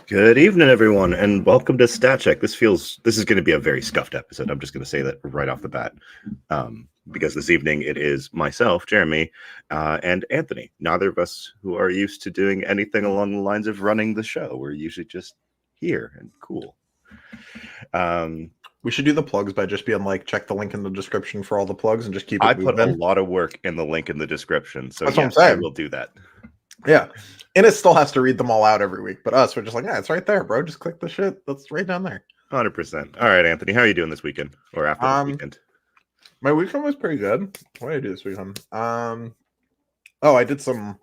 Good evening, everyone, and welcome to Stat Check. This is going to be a very scuffed episode. I'm just going to say that right off the bat, because this evening it is myself, Jeremy, and Anthony. Neither of us who are used to doing anything along the lines of running the show. We're usually just here and cool. We should do the plugs by just being like, check the link in the description for all the plugs and just keep it I moving. put a lot of work in the link in the description, so That's what I'm yes, I saying. will do that. Yeah. And it still has to read them all out every week. But us, we're just like, yeah, it's right there, bro. Just click the shit. That's right down there. 100%. All right, Anthony, how are you doing this weekend or after this weekend? My weekend was pretty good. What did I do this weekend? I did some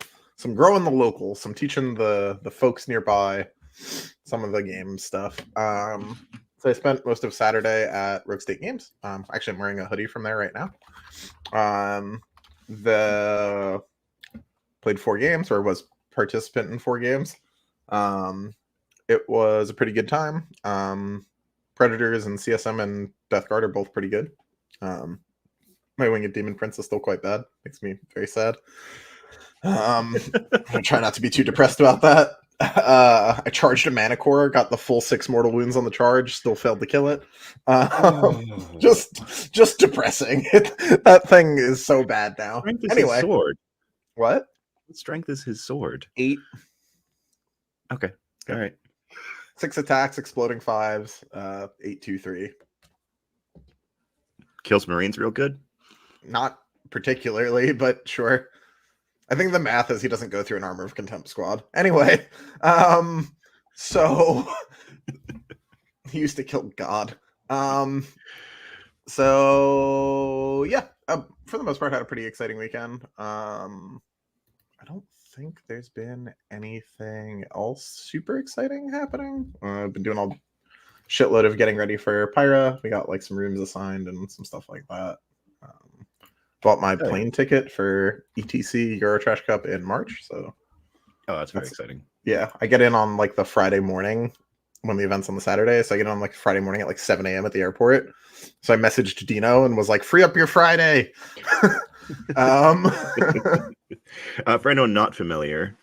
growing the local, some teaching the folks nearby some of the game stuff. So I spent most of Saturday at Rogue State Games. Actually, I'm wearing a hoodie from there right now. Played 4 games, or was participant in 4 games. It was a pretty good time. Predators and CSM and Death Guard are both pretty good. My Winged Demon Prince is still quite bad. Makes me very sad. I try not to be too depressed about that. I charged a Manticore, got the full 6 mortal wounds on the charge, still failed to kill it. Just depressing. That thing is so bad now. Strength is Anyway, his sword. What Strength is his sword. 8. Okay. All right. 6 attacks, exploding 5s, 8, 2, 3. Kills Marines real good? Not particularly, but sure. I think the math is he doesn't go through an Armor of Contempt squad. Anyway, so he used to kill God. So yeah, for the most part, had a pretty exciting weekend. I don't think there's been anything else super exciting happening. I've been doing a shitload of getting ready for Pyra. We got like some rooms assigned and some stuff like that. Bought my plane ticket for ETC Eurotrash Cup in March. So that's very exciting. Yeah, I get in on like the Friday morning when the event's on the Saturday. So I get on like Friday morning at like 7 a.m. at the airport. So I messaged Dino and was like, free up your Friday. For anyone not familiar,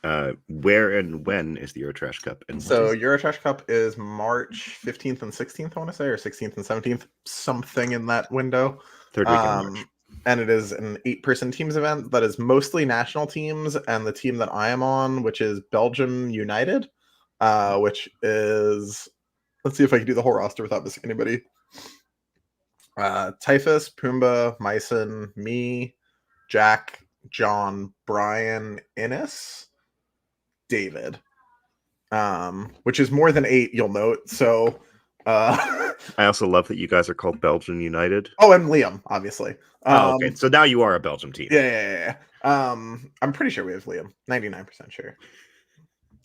where and when is the Eurotrash Cup? And so Eurotrash Cup is March 15th and 16th, I want to say, or 16th and 17th, something in that window. Third week in March. And it is an 8-person teams event that is mostly national teams, and the team that I am on, which is Belgium United, which is, let's see if I can do the whole roster without missing anybody. Typhus, Pumbaa, Myson, me, Jack, John, Brian, Innes, David, which is more than 8, you'll note. So I also love that you guys are called Belgian United. Oh, and Liam, obviously. Okay, so now you are a Belgium team. Yeah. I'm pretty sure we have Liam. 99% sure.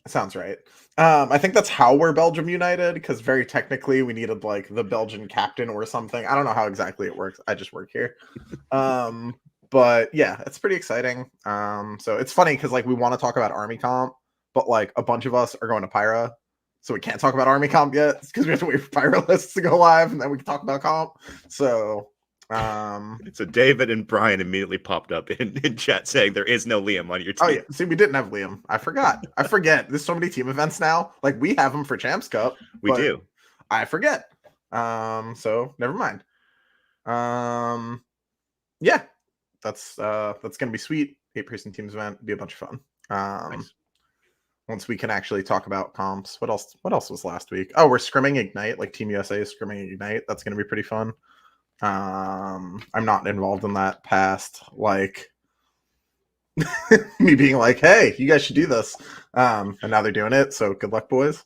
Sounds right. I think that's how we're Belgium United, because very technically we needed like the Belgian captain or something. I don't know how exactly it works. I just work here. But yeah, it's pretty exciting. So it's funny because like we want to talk about Army Comp, but like a bunch of us are going to Pyra. So we can't talk about Army Comp yet because we have to wait for Pyro lists to go live, and then we can talk about Comp. So, so David and Brian immediately popped up in chat saying there is no Liam on your team. Oh yeah, see, we didn't have Liam. I forgot. There's so many team events now. Like we have them for Champs Cup. We do. I forget. So never mind. Yeah, that's gonna be sweet. 8-person teams event, be a bunch of fun. Nice. Once we can actually talk about comps. What else was last week? Oh, we're scrimming Ignite, like Team USA is scrimming Ignite. That's going to be pretty fun. I'm not involved in that past, like, me being like, hey, you guys should do this. And now they're doing it, so good luck, boys.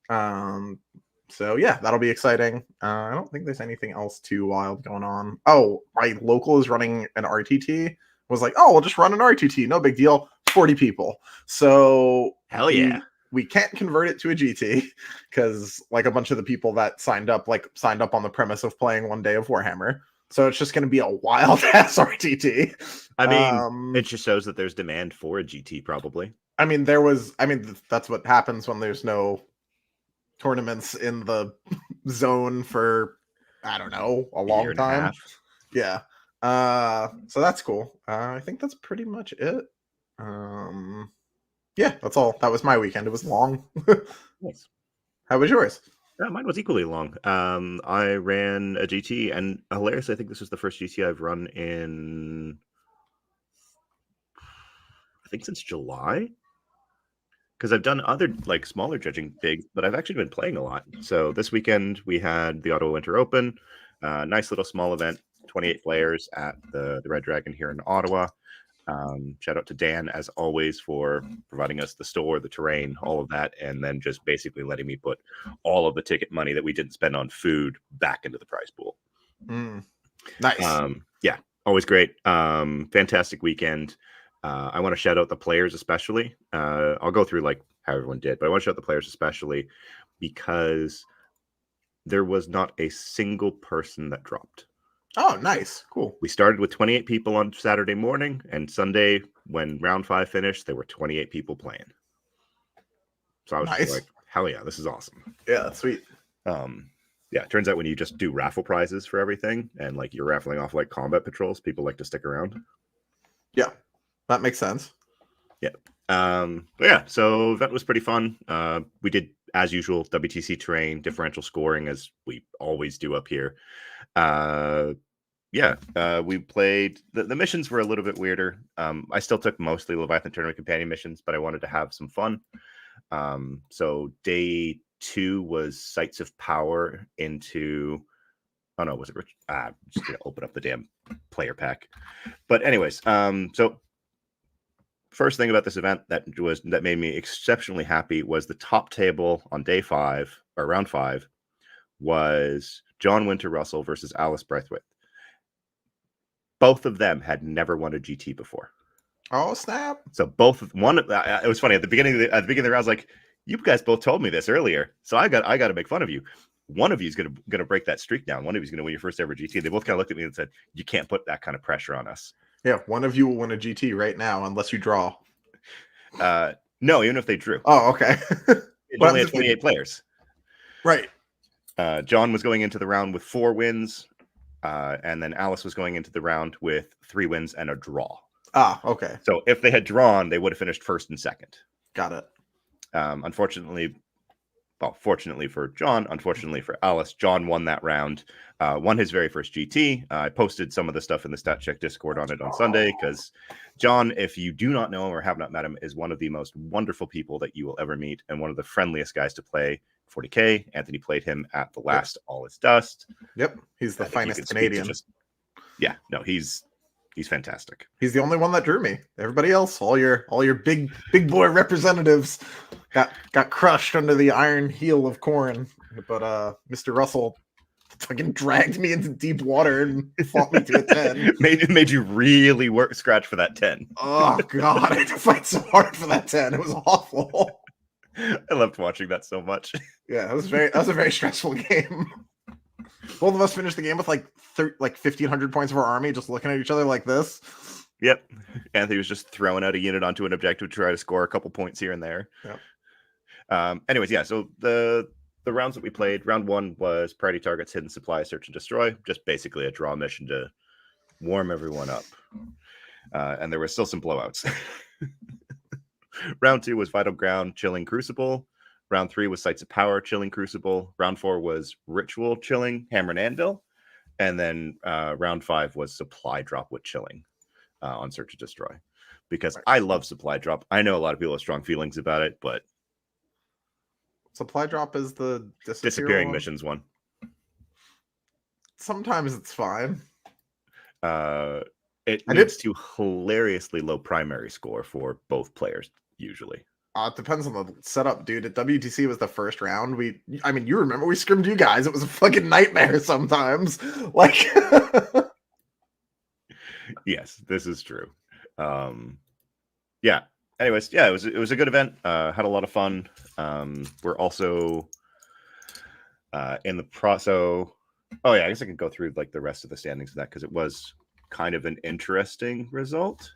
So, yeah, that'll be exciting. I don't think there's anything else too wild going on. Oh, my local is running an RTT. Was like, oh, we'll just run an RTT. No big deal. 40 people. So hell yeah. We can't convert it to a GT because like a bunch of the people that signed up on the premise of playing one day of Warhammer. So it's just going to be a wild ass RTT. I mean, it just shows that there's demand for a GT probably. That's what happens when there's no tournaments in the zone for, I don't know, a long time. Yeah. So that's cool. I think that's pretty much it. Yeah, that's all. That was my weekend. It was long. Nice. How was yours? Mine was equally long. I ran a GT, and hilarious. I think this was the first GT I've run in, I think, since July. Because I've done other like smaller judging gigs, but I've actually been playing a lot. So this weekend we had the Ottawa Winter Open, nice little small event, 28 players at the Red Dragon here in Ottawa. Shout out to Dan, as always, for providing us the store, the terrain, all of that, and then just basically letting me put all of the ticket money that we didn't spend on food back into the prize pool. Nice. Yeah, always great. Fantastic weekend. I want to shout out the players especially. I'll go through like how everyone did, but I want to shout out the players especially because there was not a single person that dropped. Oh, nice. Cool. We started with 28 people on Saturday morning, and Sunday, when round 5 finished, there were 28 people playing. So I was just like, hell yeah, this is awesome. Yeah, that's sweet. Yeah, it turns out when you just do raffle prizes for everything and like you're raffling off like combat patrols, people like to stick around. Yeah, that makes sense. Yeah. But yeah, so event was pretty fun. We did, as usual, WTC terrain, differential scoring, as we always do up here. We played, the missions were a little bit weirder. I still took mostly Leviathan Tournament Companion missions, but I wanted to have some fun. So day 2 was Sites of Power into, oh no, was it Rich? I'm just gonna open up the damn player pack. But anyways, so first thing about this event that made me exceptionally happy was the top table on day 5 or round 5 was John Winter Russell versus Alice Braithwaite. Both of them had never won a GT before. Oh snap! So it was funny at the beginning of the round. I was like, "You guys both told me this earlier, so I got to make fun of you. One of you is gonna break that streak down. One of you is gonna win your first ever GT." They both kind of looked at me and said, "You can't put that kind of pressure on us." Yeah, one of you will win a GT right now unless you draw. No, even if they drew. Oh, okay. It only had 28 players. Right. John was going into the round with 4 wins, and then Alice was going into the round with 3 wins and a draw. Ah, okay. So if they had drawn, they would have finished first and second. Got it. Fortunately for John, unfortunately for Alice, John won that round, won his very first GT. I posted some of the stuff in the Stat Check Discord on it on Sunday, because John, if you do not know him or have not met him, is one of the most wonderful people that you will ever meet and one of the friendliest guys to play 40K. Anthony played him at the last All Is Dust. Yep, he's the finest Canadian. He's fantastic. He's the only one that drew me. Everybody else, all your big boy representatives got crushed under the iron heel of Corrin. But Mr. Russell fucking dragged me into deep water and fought me to a 10. made you really scratch for that 10. Oh god, I had to fight so hard for that 10. It was awful. I loved watching that so much. Yeah, that was a very stressful game. Both of us finished the game with like 1,500 points of our army, just looking at each other like this. Yep. Anthony was just throwing out a unit onto an objective to try to score a couple points here and there. Yep. Anyways, yeah, so the rounds that we played, round 1 was Priority Targets, Hidden Supply, Search and Destroy, just basically a draw mission to warm everyone up. And there were still some blowouts. Round 2 was Vital Ground, Chilling Crucible. Round 3 was Sites of Power, Chilling Crucible. Round 4 was Ritual, Chilling, Hammer and Anvil. And then round 5 was Supply Drop with Chilling on Search and Destroy. Because I love Supply Drop. I know a lot of people have strong feelings about it, but Supply Drop is the disappearing missions one. Sometimes it's fine. It leads to hilariously low primary score for both players, usually. It depends on the setup, dude. At WTC was the first round. You remember we scrimmed you guys. It was a fucking nightmare sometimes. Like, yes, this is true. Yeah. Anyways, yeah, it was a good event. Had a lot of fun. We're also in the so. Oh yeah, I guess I can go through like the rest of the standings of that because it was kind of an interesting result.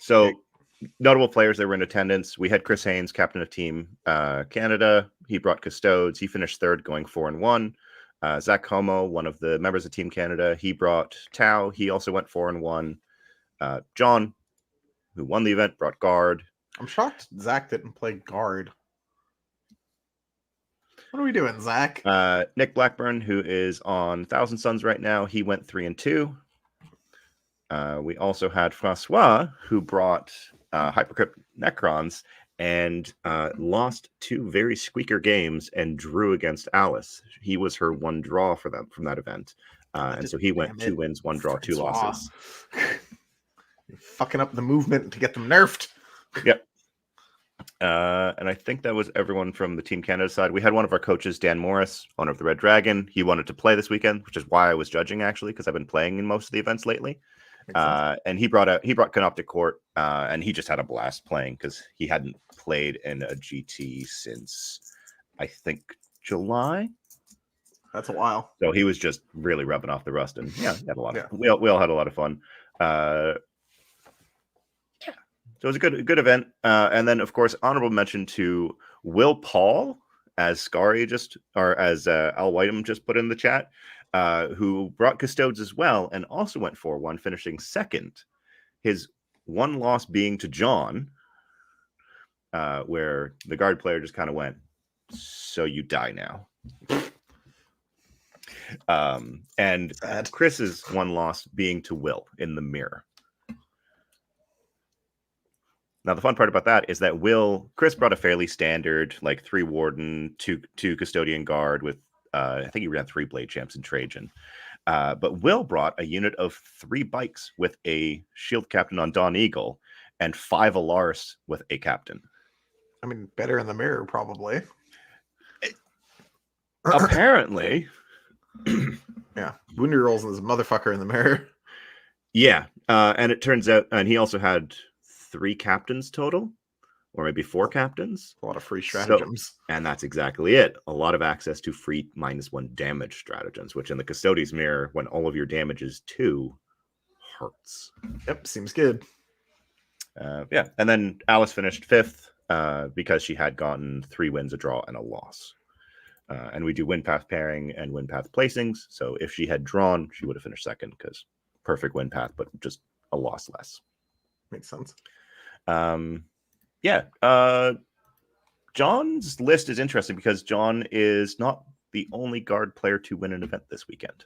So notable players that were in attendance. We had Chris Haynes, captain of Team Canada. He brought Custodes. He finished 3rd, going 4-1. Zach Como, one of the members of Team Canada, he brought Tau. He also went 4-1. John, who won the event, brought Guard. I'm shocked Zach didn't play guard. What are we doing, Zach? Nick Blackburn, who is on Thousand Suns right now, he went 3-2. We also had Francois, who brought Hypercrypt Necrons and lost 2 very squeaker games and drew against Alice. He was her one draw for them from that event. And so he went 2 wins, 1 draw, 2 losses. You're fucking up the movement to get them nerfed. Yep. And I think that was everyone from the Team Canada side. We had one of our coaches, Dan Morris, owner of the Red Dragon. He wanted to play this weekend, which is why I was judging, actually, because I've been playing in most of the events lately. And he brought Canoptic Court, and he just had a blast playing because he hadn't played in a GT since, I think, July. That's a while. So he was just really rubbing off the rust, and yeah, he had a lot of we all had a lot of fun. So it was a good event. And then, of course, honorable mention to Will Paul, as Scary as Al Whiteham just put in the chat, who brought Custodes as well and also went 4-1, finishing second. His one loss being to John, where the guard player just kind of went, "So you die now." And Chris's one loss being to Will in the mirror. Now, the fun part about that is that Chris brought a fairly standard, like 3 Warden, 2 Custodian Guard with, I think he ran 3 Blade Champs and Trajan. But Will brought a unit of 3 bikes with a Shield Captain on Dawn Eagle and 5 Alaris with a Captain. I mean, better in the mirror, probably. Apparently. Yeah. Woundy rolls this motherfucker in the mirror. Yeah. And it turns out, and he also had 3 captains total, or maybe 4 captains. A lot of free stratagems. And that's exactly it. A lot of access to free -1 damage stratagems, which in the Custodes mirror, when all of your damage is 2, hurts. Yep, seems good. Yeah. And then Alice finished 5th because she had gotten 3 wins, a draw, and a loss. And we do win path pairing and win path placings. So if she had drawn, she would have finished 2nd because perfect win path, but just a loss less. Makes sense. John's list is interesting because John is not the only guard player to win an event this weekend.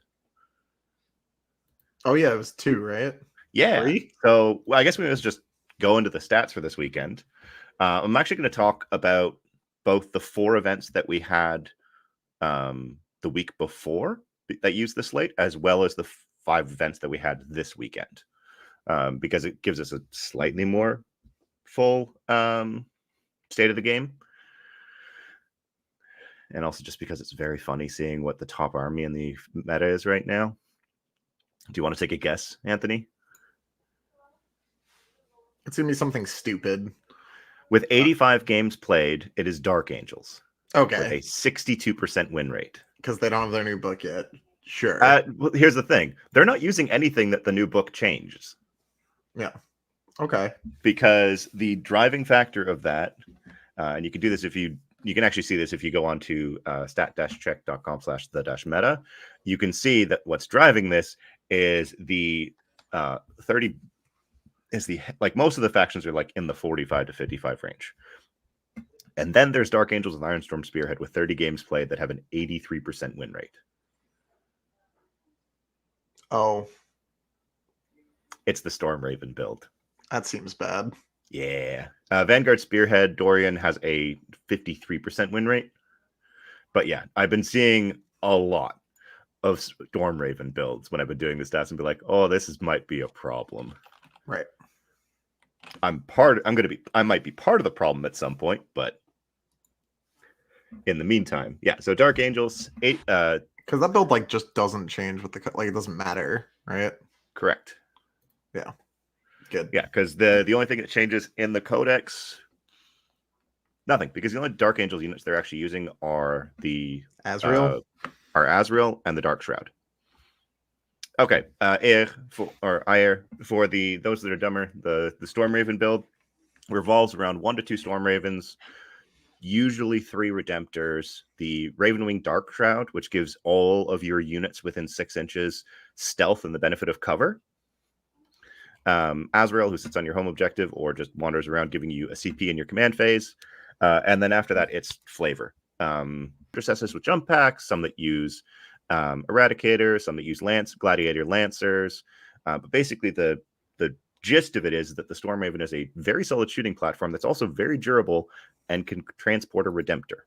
Oh yeah, it was 2, right? Yeah. 3? So I guess we must just go into the stats for this weekend. I'm actually going to talk about both the 4 events that we had the week before that used the slate, as well as the 5 events that we had this weekend. Because it gives us a slightly more full state of the game. And also just because it's very funny seeing what the top army in the meta is right now. Do you want to take a guess, Anthony? It's going to be something stupid. With 85 games played, it is Dark Angels. Okay. With a 62% win rate. Because they don't have their new book yet. Sure. Well, here's the thing. They're not using anything that the new book changes. Yeah. Okay. Because the driving factor of that, and you can do this if you can actually see this if you go on to stat-check.com/the-meta. You can see that what's driving this is the 30 is the, like, most of the factions are like in the 45 to 55 range. And then there's Dark Angels and Ironstorm Spearhead with 30 games played that have an 83% win rate. Oh. It's the Storm Raven build. That seems bad. Yeah. Vanguard Spearhead Dorian has a 53% win rate. But yeah, I've been seeing a lot of Storm Raven builds when I've been doing the stats and be like, oh, might be a problem. Right. I might be part of the problem at some point, but in the meantime, yeah. So Dark Angels, 8. Because that build just doesn't change with the it doesn't matter, right? Correct. Yeah. Good. Yeah, because the only thing that changes in the Codex, nothing, because the only Dark Angels units they're actually using are the Azrael, and the Dark Shroud. Okay, for those that are dumber, the Storm Raven build revolves around 1 to 2 Storm Ravens, usually 3 Redemptors, the Ravenwing Dark Shroud, which gives all of your units within 6 inches stealth and the benefit of cover. Azrael, who sits on your home objective or just wanders around giving you a CP in your command phase. And then after that, it's flavor. Processes with jump packs, some that use Eradicator, some that use Gladiator Lancers. But basically, the gist of it is that the Stormraven is a very solid shooting platform that's also very durable and can transport a Redemptor.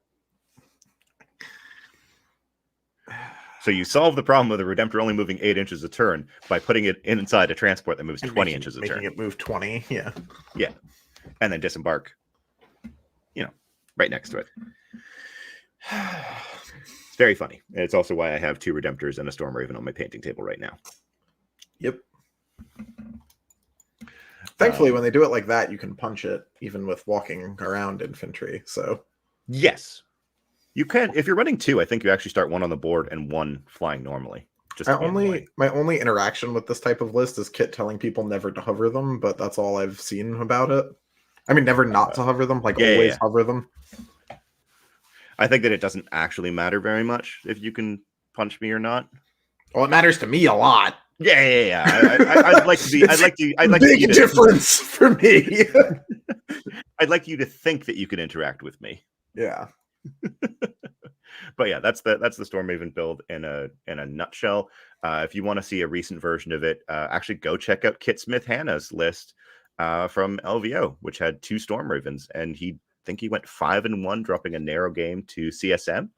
So you solve the problem of the Redemptor only moving 8 inches a turn by putting it inside a transport that moves 20 inches a turn. Making it move 20, yeah. Yeah. And then disembark, right next to it. It's very funny. And it's also why I have 2 Redemptors and a Stormraven on my painting table right now. Yep. Thankfully, when they do it like that, you can punch it even with walking around infantry. So yes, you can. If you're running 2, I think you actually start 1 on the board and 1 flying normally. My only interaction with this type of list is Kit telling people never to hover them, but that's all I've seen about it. I mean, never not to hover them, always hover them. I think that it doesn't actually matter very much if you can punch me or not. Well, it matters to me a lot. Yeah. I'd like to be. I'd like big difference for me. I'd like you to think that you can interact with me. Yeah. But yeah, that's the Stormraven build in a nutshell. If you want to see a recent version of it, actually go check out Kit Smith Hannah's list from LVO, which had 2 Stormravens, and he went 5-1, dropping a narrow game to CSM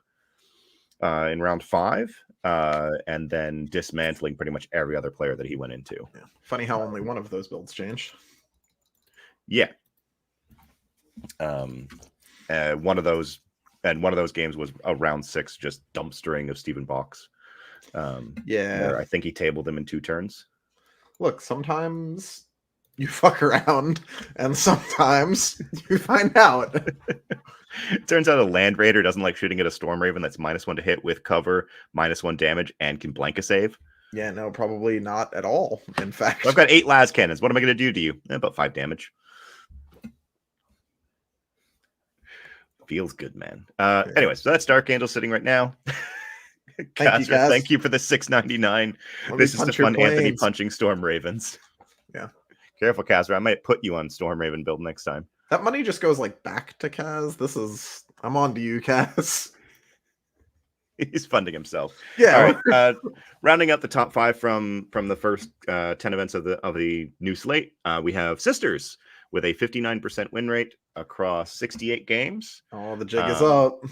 in round 5, and then dismantling pretty much every other player that he went into. Yeah. Funny how only one of those builds changed. Yeah. One of those games was a round 6 just dumpstering of Stephen Box. Where I think he tabled him in 2 turns. Look, sometimes you fuck around, and sometimes you find out. It turns out a Land Raider doesn't like shooting at a Stormraven that's -1 to hit with cover, -1 damage, and can blank a save. Yeah, no, probably not at all. In fact, I've got 8 las cannons. What am I going to do to you? About 5 damage. Feels good, man. Anyway, so that's Dark Angel sitting right now. Thank you for the $6.99. This is the fun Anthony punching Stormravens. Yeah. Careful, Kaz, or I might put you on Stormraven build next time. That money just goes back to Kaz. I'm on to you, Kaz. He's funding himself. Yeah. All right. Rounding out the top 5 from the first 10 events of the new slate, we have Sisters with a 59% win rate across 68 games. Oh, the jig is up.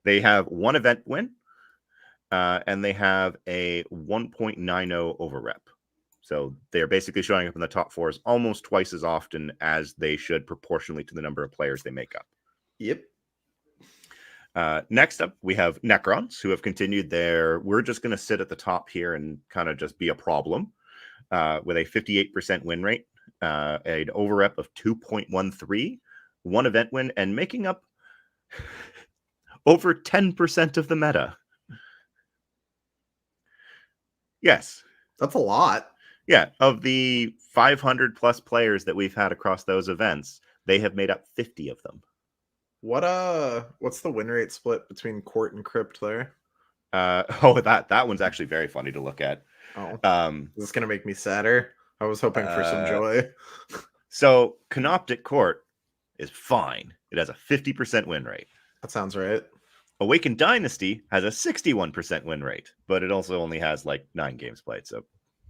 They have 1 event win, and they have a 1.90 over rep. So they're basically showing up in the top 4s almost twice as often as they should proportionally to the number of players they make up. Yep. Next up, we have Necrons, who have continued we're just going to sit at the top here and kind of just be a problem with a 58% win rate, an over rep of 2.13, 1 event win, and making up over 10% of the meta. Yes. That's a lot. Yeah, of the 500 plus players that we've had across those events, they have made up 50 of them. What's the win rate split between Court and Crypt there? That one's actually very funny to look at. Oh, is this gonna make me sadder? I was hoping for some joy. So Canoptic Court is fine. It has a 50% win rate. That sounds right. Awakened Dynasty has a 61% win rate, but it also only has 9 games played. So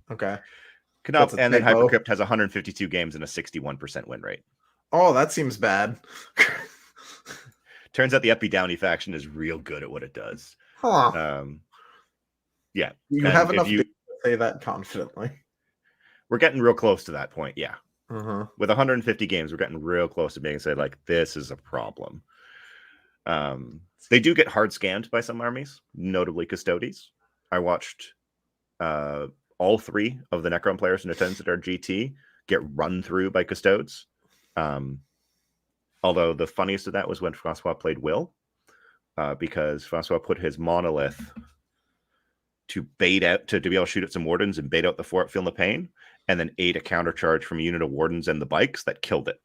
okay. And then Hypercrypt has 152 games and a 61% win rate. Oh, that seems bad. Turns out the Epi Downey faction is real good at what it does. Huh. Yeah. You have enough to say that confidently. We're getting real close to that point, yeah. Uh-huh. With 150 games, we're getting real close to being able to say, this is a problem. They do get hard scanned by some armies, notably Custodes. I watched all 3 of the Necron players in attendance at our GT get run through by Custodes. Although the funniest of that was when Francois played Will, because Francois put his monolith to bait out, to be able to shoot at some wardens and bait out the fort, Feel the Pain, and then ate a counter charge from a unit of wardens and the bikes that killed it.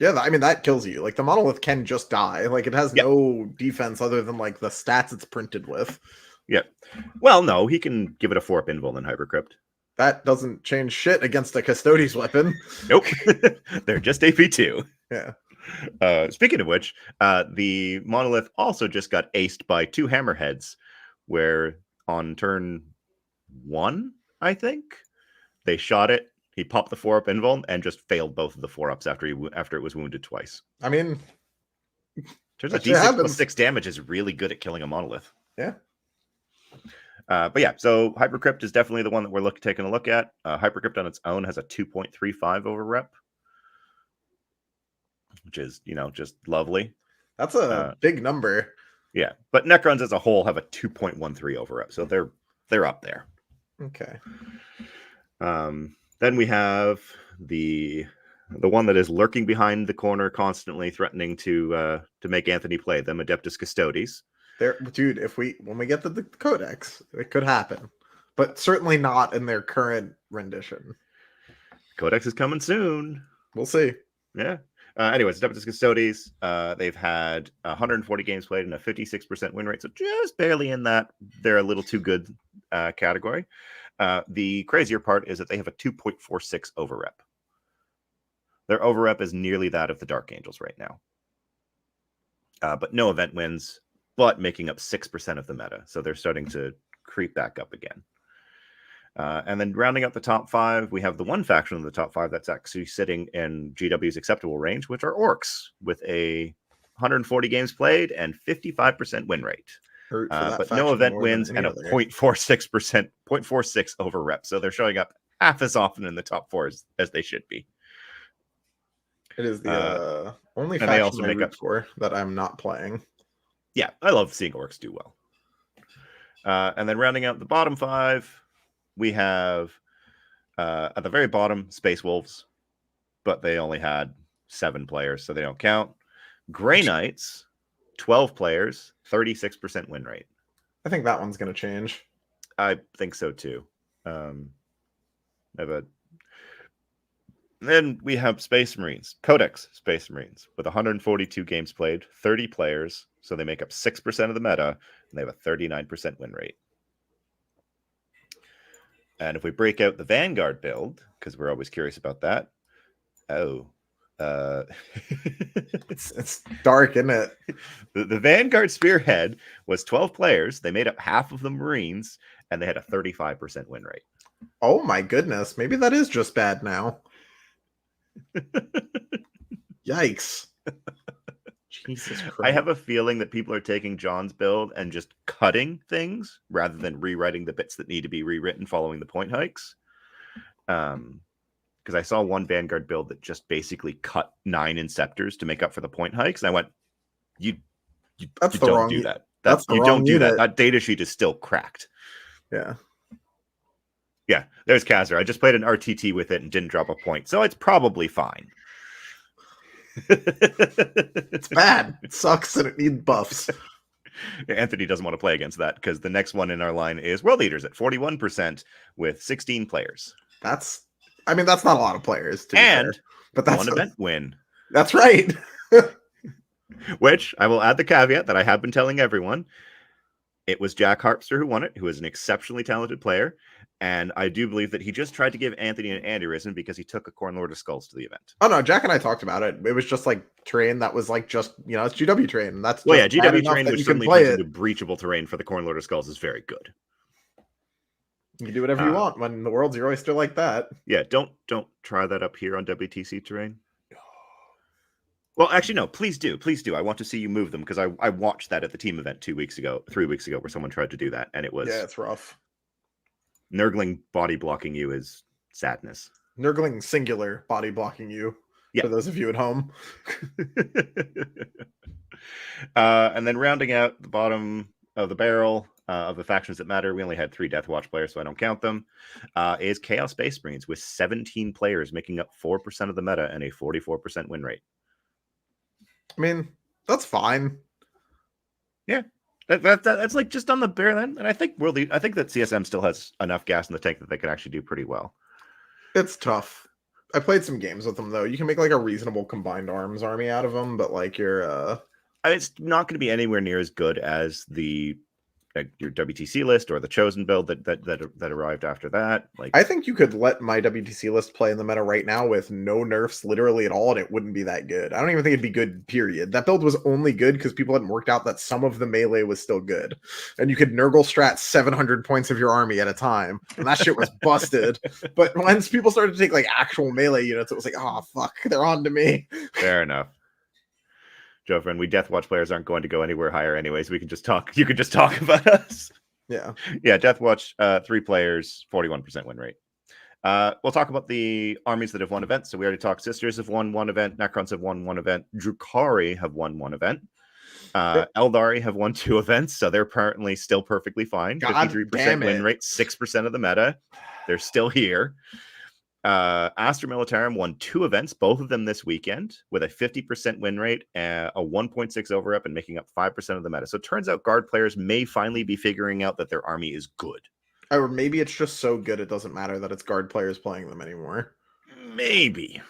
Yeah, I mean, that kills you. The monolith can just die. It has no defense other than the stats it's printed with. Yeah. Well, no, he can give it a 4-up invul in Hypercrypt. that doesn't change shit against a Custodes weapon. Nope. They're just AP2. Yeah. Speaking of which, the monolith also just got aced by 2 hammerheads, where on turn 1, I think, they shot it. He popped the 4-up invuln and just failed both of the 4-ups after it was wounded twice. I mean, turns out D6 plus 6 damage is really good at killing a monolith. Yeah. But yeah, so Hypercrypt is definitely the one that we're taking a look at. Hypercrypt on its own has a 2.35 over rep, which is, just lovely. That's a big number. Yeah, but Necrons as a whole have a 2.13 over rep, so they're up there. Okay. Then we have the one that is lurking behind the corner, constantly threatening to make Anthony play them, Adeptus Custodes. Dude, when we get to the Codex, it could happen, but certainly not in their current rendition. Codex is coming soon. We'll see. Yeah. Anyways, Adeptus Custodes, they've had 140 games played and a 56% win rate, so just barely in that they're a little too good category. The crazier part is that they have a 2.46 over rep. Their over rep is nearly that of the Dark Angels right now. But no event wins, but making up 6% of the meta. So they're starting to creep back up again. And then rounding up the top 5, we have the one faction in the top 5 that's actually sitting in GW's acceptable range, which are Orcs, with a 140 games played and 55% win rate. But no event wins and a 0.46% over rep. So they're showing up half as often in the top 4 as they should be. It is the only faction I root for that I'm not playing. Yeah, I love seeing Orcs do well. And then rounding out the bottom 5, we have at the very bottom Space Wolves, but they only had 7 players, so they don't count. Grey Knights, 12 players, 36% win rate. I think that one's going to change. I think so too. Then we have Space Marines, Codex Space Marines, with 142 games played, 30 players, so they make up 6% of the meta, and they have a 39% win rate. And if we break out the Vanguard build, because we're always curious about that, it's dark, isn't it? The Vanguard Spearhead was 12 players. They made up half of the Marines, and they had a 35% win rate. Oh my goodness. Maybe that is just bad now. Yikes. Jesus Christ. I have a feeling that people are taking John's build and just cutting things rather than rewriting the bits that need to be rewritten following the point hikes. Because I saw one Vanguard build that just basically cut 9 Inceptors to make up for the point hikes, and I went, you don't do that. You don't do that. That data sheet is still cracked. Yeah. Yeah, there's Kazar. I just played an RTT with it and didn't drop a point, so it's probably fine. It's bad. It sucks and it needs buffs. Anthony doesn't want to play against that because the next one in our line is World Leaders at 41% with 16 players. That's not a lot of players, to be fair, but that's one event win. That's right. Which I will add the caveat that I have been telling everyone. It was Jack Harpster who won it, who is an exceptionally talented player. And I do believe that he just tried to give Anthony an aneurysm because he took a Corn Lord of Skulls to the event. Oh, no, Jack and I talked about it. It was just like terrain that was like just, it's GW terrain. That's GW terrain, which certainly turns into breachable terrain for the Corn Lord of Skulls, is very good. You can do whatever you want when the world's your oyster like that. Yeah, don't try that up here on WTC terrain. Well, actually, no, please do. Please do. I want to see you move them because I watched that at the team event 3 weeks ago, where someone tried to do that, and it was... Yeah, it's rough. Nurgling body blocking you is sadness. Nurgling singular body blocking you. Yeah. For those of you at home. And then rounding out the bottom of the barrel of the factions that matter, we only had 3 Death Watch players, so I don't count them, is Chaos Space Marines with 17 players making up 4% of the meta and a 44% win rate. I mean, that's fine. Yeah. That's like just on the bare end, and I think that CSM still has enough gas in the tank that they can actually do pretty well. It's tough. I played some games with them though. You can make like a reasonable combined arms army out of them, but like it's not going to be anywhere near as good as the your WTC list or the chosen build that arrived after that. Like, I think you could let my WTC list play in the meta right now with no nerfs literally at all, and it wouldn't be that good. I don't even think it'd be good, period. That build was only good because people hadn't worked out that some of the melee was still good. And you could Nurgle strat 700 points of your army at a time, and that shit was busted. But once people started to take like actual melee units, it was like, oh fuck, they're on to me. fair enough. Joe, friend, we Deathwatch players aren't going to go anywhere higher anyways. We can just talk. You could just talk about us. Yeah. Yeah, Deathwatch, 3 players, 41% win rate. We'll talk about the armies that have won events. So we already talked. Sisters have won 1 event. Necrons have won 1 event. Drukhari have won 1 event. Eldari have won 2 events. So they're apparently still perfectly fine. 53% win rate, 6% of the meta. They're still here. Astra Militarum won 2 events, both of them this weekend, with a 50% win rate, a 1.6 over up, and making up 5% of the meta. So it turns out guard players may finally be figuring out that their army is good. Or maybe it's just so good it doesn't matter that it's guard players playing them anymore. Maybe.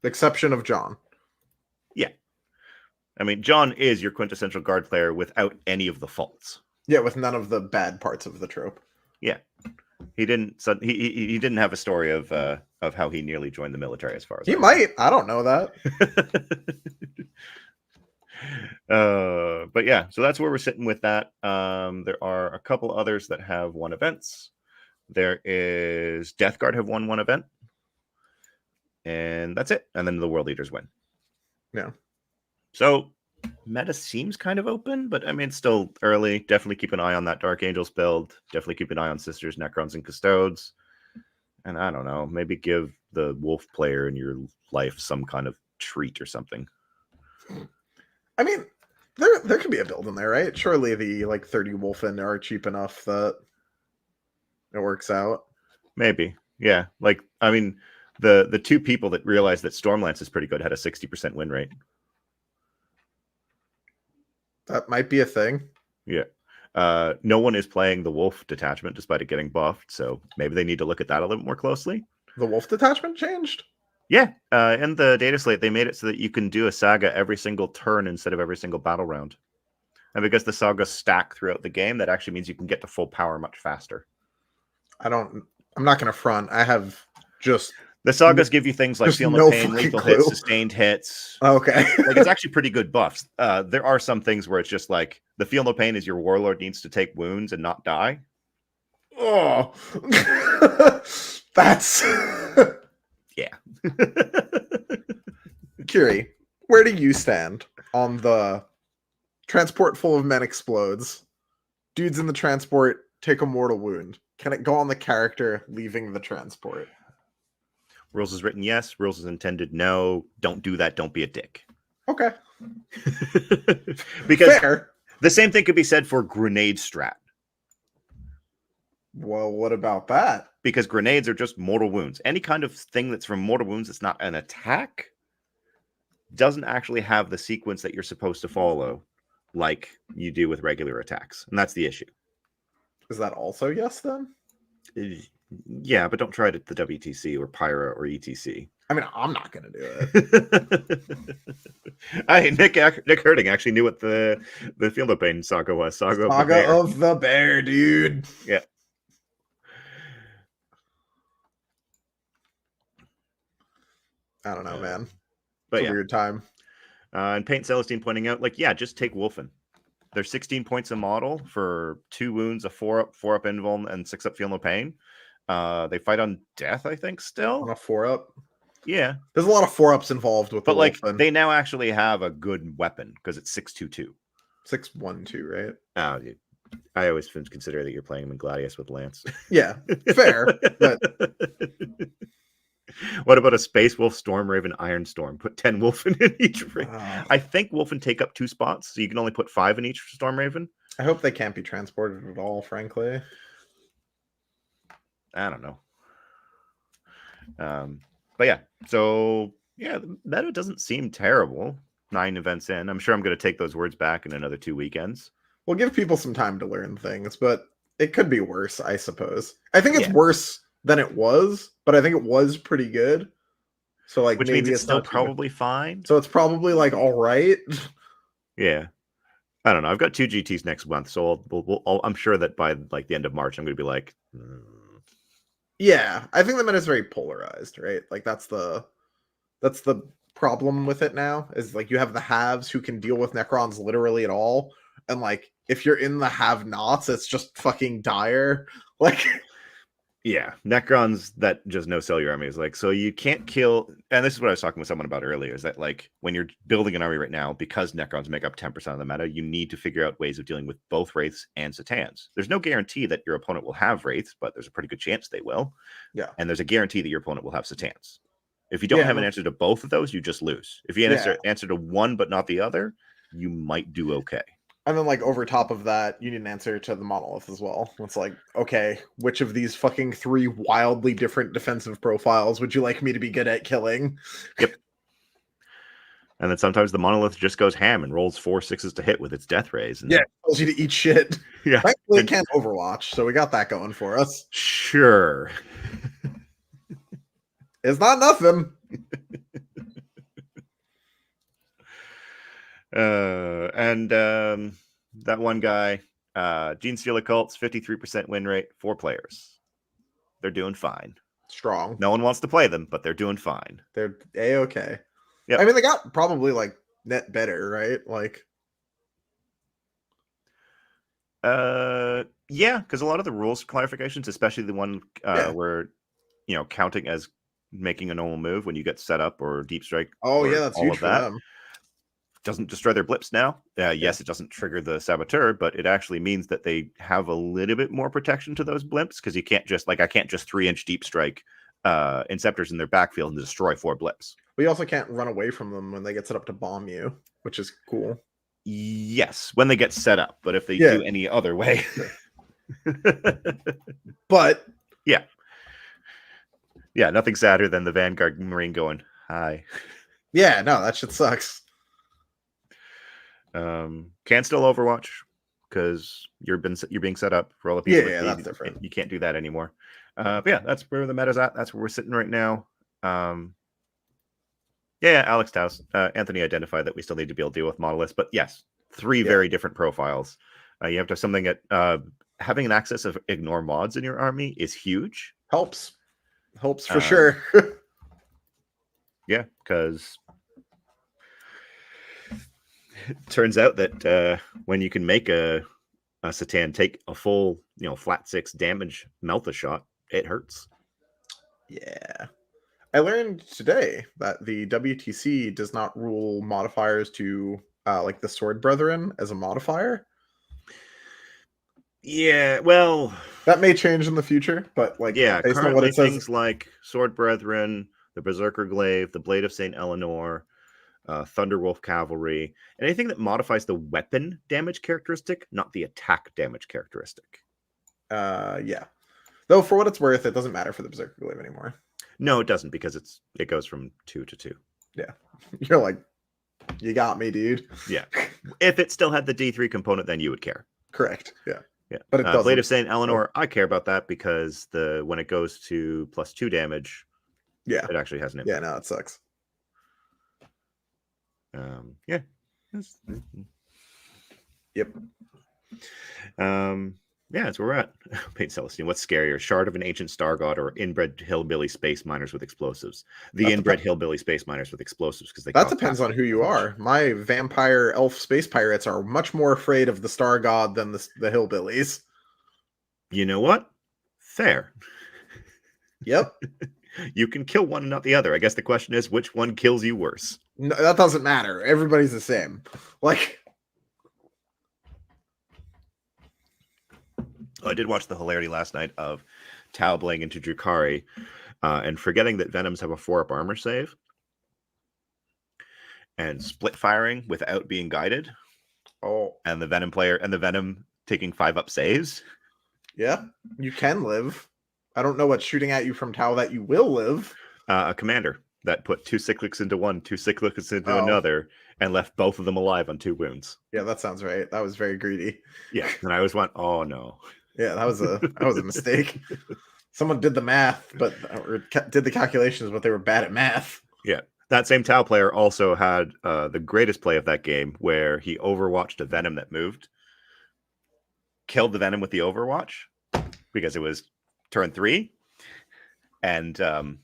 The exception of John. Yeah. I mean, John is your quintessential guard player without any of the faults. Yeah, with none of the bad parts of the trope. Yeah. He didn't have a story of how he nearly joined the military, as far as he might. I don't know that. But yeah, so that's where we're sitting with that. There are a couple others that have won events. There is Death Guard have won 1 event, and that's it. And then the World Leaders win. Yeah. So meta seems kind of open, but I mean, it's still early. Definitely keep an eye on that Dark Angels build. Definitely keep an eye on Sisters, Necrons, and Custodes. And I don't know, maybe give the Wolf player in your life some kind of treat or something. I mean, there could be a build in there, right? Surely the like 30 Wolfen are cheap enough that it works out. Maybe. Yeah. Like, I mean, the 2 people that realized that Stormlance is pretty good had a 60% win rate. That might be a thing. Yeah. No one is playing the Wolf detachment despite it getting buffed, so maybe they need to look at that a little more closely. The Wolf detachment changed? Yeah. In the data slate, they made it so that you can do a saga every single turn instead of every single battle round. And because the sagas stack throughout the game, that actually means you can get to full power much faster. I'm not going to front. I have just... The sagas give you things like Feel No Pain, Lethal Hits, Sustained Hits. Okay. Like, it's actually pretty good buffs. There are some things where it's just like, the Feel No Pain is your Warlord needs to take wounds and not die. Oh. That's... Yeah. Curie, where do you stand on the transport full of men explodes? Dudes in the transport take a mortal wound. Can it go on the character leaving the transport? Rules is written yes. Rules is intended no. Don't do that. Don't be a dick. Okay. Because fair. The same thing could be said for grenade strat. Well, what about that? Because grenades are just mortal wounds. Any kind of thing that's from mortal wounds that's not an attack doesn't actually have the sequence that you're supposed to follow like you do with regular attacks. And that's the issue. Is that also yes, then? Yeah, but don't try it at the WTC or Pyra or ETC. I mean, I'm not going to do it. Nick Herding actually knew what the Field of Pain saga was. Saga of the Bear, dude. Yeah. I don't know, man. But it's a weird time. And Paint Celestine pointing out, like, yeah, just take Wolfen. They're 16 points a model for 2 wounds, a 4-up invuln, and 6-up Feel No Pain. They fight on death, I think, still. On a 4-up? Yeah. There's a lot of 4-ups involved with but the like, Wolfen. they now actually have a good weapon because it's 6-2-2. 6-1-2, right? Oh, dude. I always consider that you're playing him in Gladius with Lance. Yeah, fair. But what about a Space Wolf, Storm Raven, Iron Storm? Put 10 Wolfen in each ring. I think Wolfen take up 2 spots, so you can only put 5 in each Storm Raven. I hope they can't be transported at all, frankly. I don't know. But yeah, so yeah, the meta doesn't seem terrible. 9 events in. I'm sure I'm going to take those words back in another 2 weekends. We'll give people some time to learn things, but it could be worse, I suppose. I think it's worse than it was, but I think it was pretty good. So like, which maybe means it's still probably fine. So it's probably like all right. Yeah. I don't know. I've got 2 GTs next month, so I'm sure that by like the end of March, I'm going to be like, Yeah, I think the meta is very polarized, right? Like that's the problem with it now is like you have the haves who can deal with Necrons literally at all, and like if you're in the have-nots, it's just fucking dire. Like, yeah, Necrons that just no sell your army is like, so you can't kill. And this is what I was talking with someone about earlier, is that like when you're building an army right now, because Necrons make up 10% of the meta, you need to figure out ways of dealing with both Wraiths and Satans. There's no guarantee that your opponent will have Wraiths, but there's a pretty good chance they will. yeah, And there's a guarantee that your opponent will have Satans. If you don't yeah, have an answer to both of those, you just lose. If you yeah. answer to one but not the other, you might do okay. And then, like, over top of that, you need an answer to the monolith as well. It's like, okay, which of these fucking 3 wildly different defensive profiles would you like me to be good at killing? Yep. And then sometimes the monolith just goes ham and rolls 4 6s to hit with its death rays. And Yeah, it tells you to eat shit. yeah. Thankfully, it can't Overwatch, so we got that going for us. Sure. It's not nothing. And that one guy, Gene Stealer Cults, 53% win rate, 4 players. They're doing fine. Strong. No one wants to play them, but they're doing fine. They're A-okay. Yep. I mean, they got probably, like, net better, right? Like, yeah, because a lot of the rules clarifications, especially the one where, you know, counting as making a normal move when you get set up or deep strike. oh, or yeah, that's all huge of for that them. doesn't destroy their blips now. Yes, it doesn't trigger the saboteur, but it actually means that they have a little bit more protection to those blimps, because you can't just, like, I can't just 3-inch deep strike Inceptors in their backfield and destroy 4 blips. But you also can't run away from them when they get set up to bomb you, which is cool. Yes, when they get set up, but if they do any other way. But yeah, nothing sadder than the Vanguard Marine going, hi. yeah, no, that shit sucks. Can still Overwatch because you're being set up for all the people. Yeah, that's different. You can't do that anymore. But yeah, that's where the meta's at. That's where we're sitting right now. Yeah, Alex Taus, Anthony identified that we still need to be able to deal with monoliths, but yes, 3 very different profiles. You have to have something that having an access of ignore mods in your army is huge. Helps for sure. Yeah, because it turns out that when you can make a Satan take a full, flat 6 damage Melta shot, it hurts. Yeah. I learned today that the WTC does not rule modifiers to like the Sword Brethren as a modifier. Yeah, well, that may change in the future, but like, yeah, based on what it says, things like Sword Brethren, the Berserker Glaive, the Blade of Saint Eleanor, Thunderwolf Cavalry, anything that modifies the weapon damage characteristic, not the attack damage characteristic. Yeah. Though for what it's worth, it doesn't matter for the Berserker Glaive anymore. No, it doesn't, because it goes from 2 to 2. Yeah. You're like, you got me, dude. Yeah. If it still had the D3 component, then you would care. Correct. Yeah. Yeah. But it doesn't. Blade of Saint Eleanor, I care about that because when it goes to +2 damage, it actually has an impact. Yeah, no, it sucks. Yeah. Yep. Yeah, that's where we're at. Paint Celestine. What's scarier, Shard of an Ancient Star God or Inbred Hillbilly Space Miners with Explosives? The Inbred Hillbilly Space Miners with Explosives, because that depends on who you are. My vampire elf space pirates are much more afraid of the Star God than the Hillbillies. You know what? Fair. Yep. You can kill one and not the other. I guess the question is, which one kills you worse? No, that doesn't matter. Everybody's the same. Like, I did watch the hilarity last night of Tau playing into Drukhari and forgetting that Venoms have a 4-up armor save and split firing without being guided. Oh. And the Venom taking 5-up saves. Yeah, you can live. I don't know what's shooting at you from Tau that you will live. A commander that put 2 cyclics into one, 2 cyclics into another, and left both of them alive on 2 wounds. Yeah, that sounds right. That was very greedy. Yeah, and I always went, oh no. Yeah, that was a mistake. Someone did the math, or did the calculations, but they were bad at math. Yeah, That same Tau player also had the greatest play of that game where he overwatched a Venom that moved, killed the Venom with the overwatch because it was turn 3, and the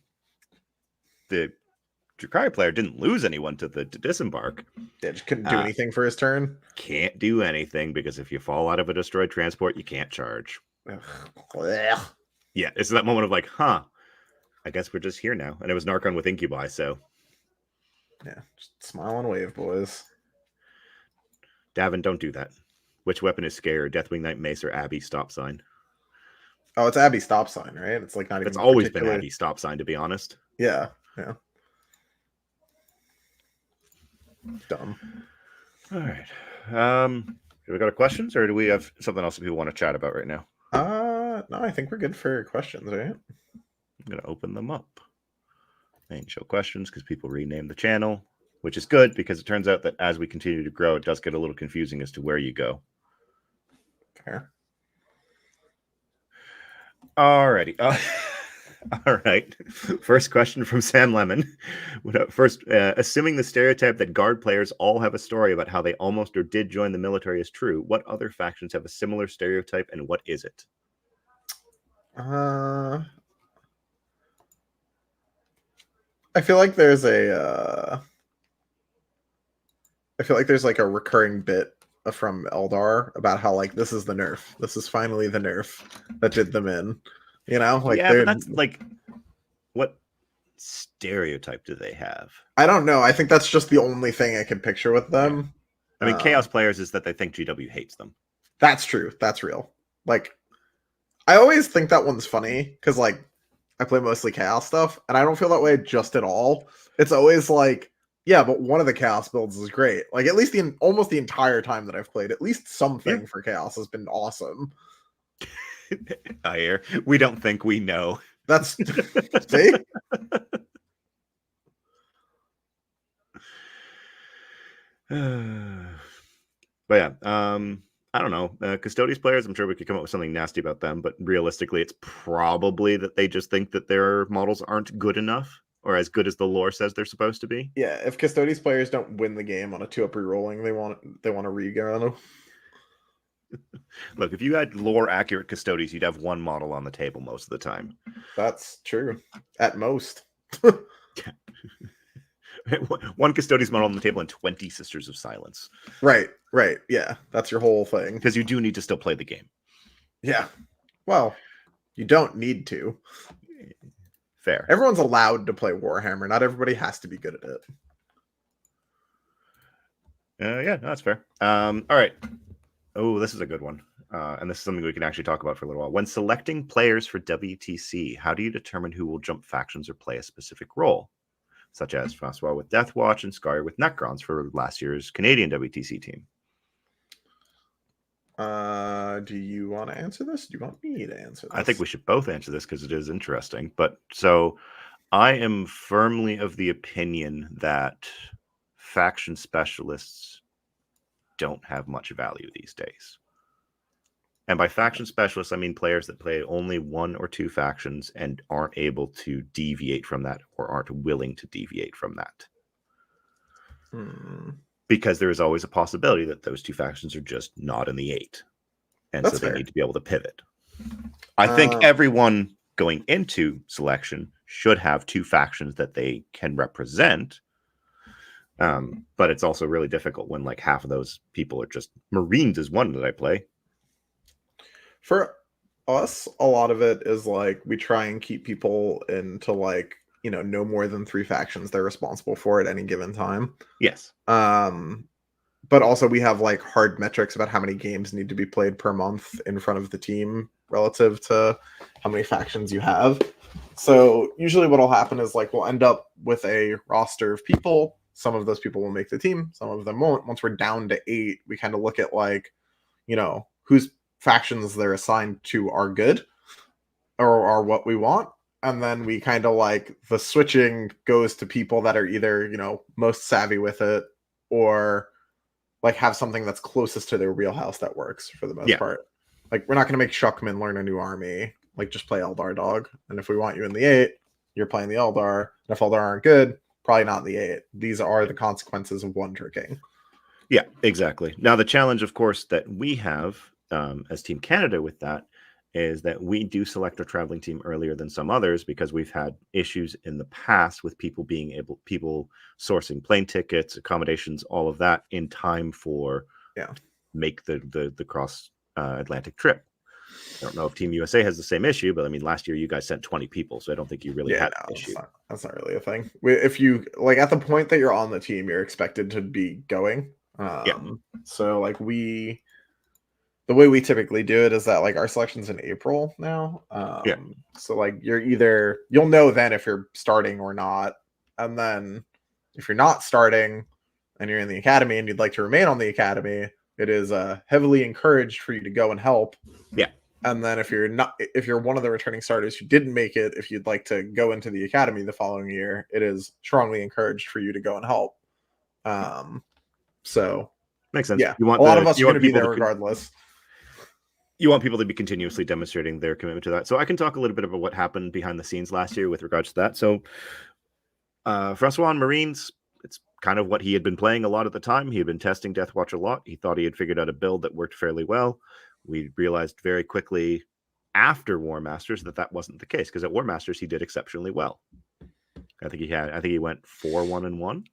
Drukhari player didn't lose anyone to the disembark. Yeah, just couldn't do anything for his turn. Can't do anything because if you fall out of a destroyed transport, you can't charge. Ugh. Yeah, it's that moment of like, huh, I guess we're just here now. And it was Narcon with Incubi, so. Yeah, just smile and wave, boys. Davin, don't do that. Which weapon is scarier, Deathwing Knight Mace or Abby Stop Sign? Oh, it's Abby Stop Sign, right? It's like not even. It's always been Abby Stop Sign, to be honest. Yeah. Dumb. All right. Do we go to questions, or do we have something else that people want to chat about right now? No, I think we're good for questions, right? I'm gonna open them up and show questions because people rename the channel, which is good because it turns out that as we continue to grow, it does get a little confusing as to where you go. Fair. Alrighty. All right. First question from Sam Lemon. First, assuming the stereotype that guard players all have a story about how they almost or did join the military is true, what other factions have a similar stereotype and what is it? I feel like there's like a recurring bit from Eldar about how like this is the nerf. This is finally the nerf that did them in. You know, like yeah, but that's like what stereotype do they have? I don't know. I think that's just the only thing I can picture with them. I mean, Chaos players is that they think GW hates them. That's true. That's real. Like, I always think that one's funny because like I play mostly Chaos stuff, and I don't feel that way just at all. It's always like, yeah, but one of the Chaos builds is great. Like at least almost the entire time that I've played, at least something for Chaos has been awesome. I hear. We don't think we know. That's see. But yeah, I don't know. Custodes players, I'm sure we could come up with something nasty about them, but realistically, it's probably that they just think that their models aren't good enough or as good as the lore says they're supposed to be. Yeah, if Custodes players don't win the game on a 2-up re-rolling, they want a re-go. Look, if you had lore accurate Custodes, you'd have one model on the table most of the time. That's true. At most. One Custodes model on the table and 20 Sisters of Silence. Right. Yeah, that's your whole thing. Because you do need to still play the game. Yeah. Well, you don't need to. Fair. Everyone's allowed to play Warhammer. Not everybody has to be good at it. Yeah, no, that's fair. All right. Oh, this is a good one. And this is something we can actually talk about for a little while. When selecting players for WTC, how do you determine who will jump factions or play a specific role? Such as Francois with Deathwatch and Scar with Necrons for last year's Canadian WTC team. Do you want to answer this? Do you want me to answer this? I think we should both answer this because it is interesting. But so I am firmly of the opinion that faction specialists don't have much value these days. And by faction specialists, I mean players that play only one or two factions and aren't able to deviate from that or aren't willing to deviate from that. Because there is always a possibility that those two factions are just not in the 8. And That's so they fair. need to be able to pivot. I think everyone going into selection should have two factions that they can represent. But it's also really difficult when like half of those people are just Marines is one that I play. For us, a lot of it is like we try and keep people into like, you know, no more than 3 factions they're responsible for at any given time. Yes. But also we have like hard metrics about how many games need to be played per month in front of the team relative to how many factions you have. So usually what'll happen is like we'll end up with a roster of people. Some of those people will make the team, some of them won't. Once we're down to 8, we kind of look at like, you know, whose factions they're assigned to are good or are what we want. And then we kind of like the switching goes to people that are either, you know, most savvy with it or like have something that's closest to their wheelhouse that works for the most part. Like we're not going to make Shuckman learn a new army. Like just play Eldar Dog. And if we want you in the 8, you're playing the Eldar. And if Eldar aren't good, probably not in the 8. These are the consequences of one tricking. Yeah, exactly. Now, the challenge, of course, that we have as Team Canada with that is that we do select our traveling team earlier than some others because we've had issues in the past with people sourcing plane tickets, accommodations, all of that in time for make the cross Atlantic trip. I don't know if Team USA has the same issue, but I mean, last year you guys sent 20 people, so I don't think you really had an issue. That's not really a thing. If you like at the point that you're on the team, you're expected to be going. So like the way we typically do it is that like our selection's in April now. So like you'll know then if you're starting or not, and then if you're not starting and you're in the academy and you'd like to remain on the academy, it is heavily encouraged for you to go and help. Yeah. And then if you're one of the returning starters who didn't make it, if you'd like to go into the academy the following year, it is strongly encouraged for you to go and help. So makes sense. Yeah, a lot of us are going to be there regardless. You want people to be continuously demonstrating their commitment to that. So I can talk a little bit about what happened behind the scenes last year with regards to that. So Francois on Marines, it's kind of what he had been playing a lot at the time. He had been testing Deathwatch a lot. He thought he had figured out a build that worked fairly well. We realized very quickly after War Masters that wasn't the case, because at War Masters he did exceptionally well. I think he went 4-1-1.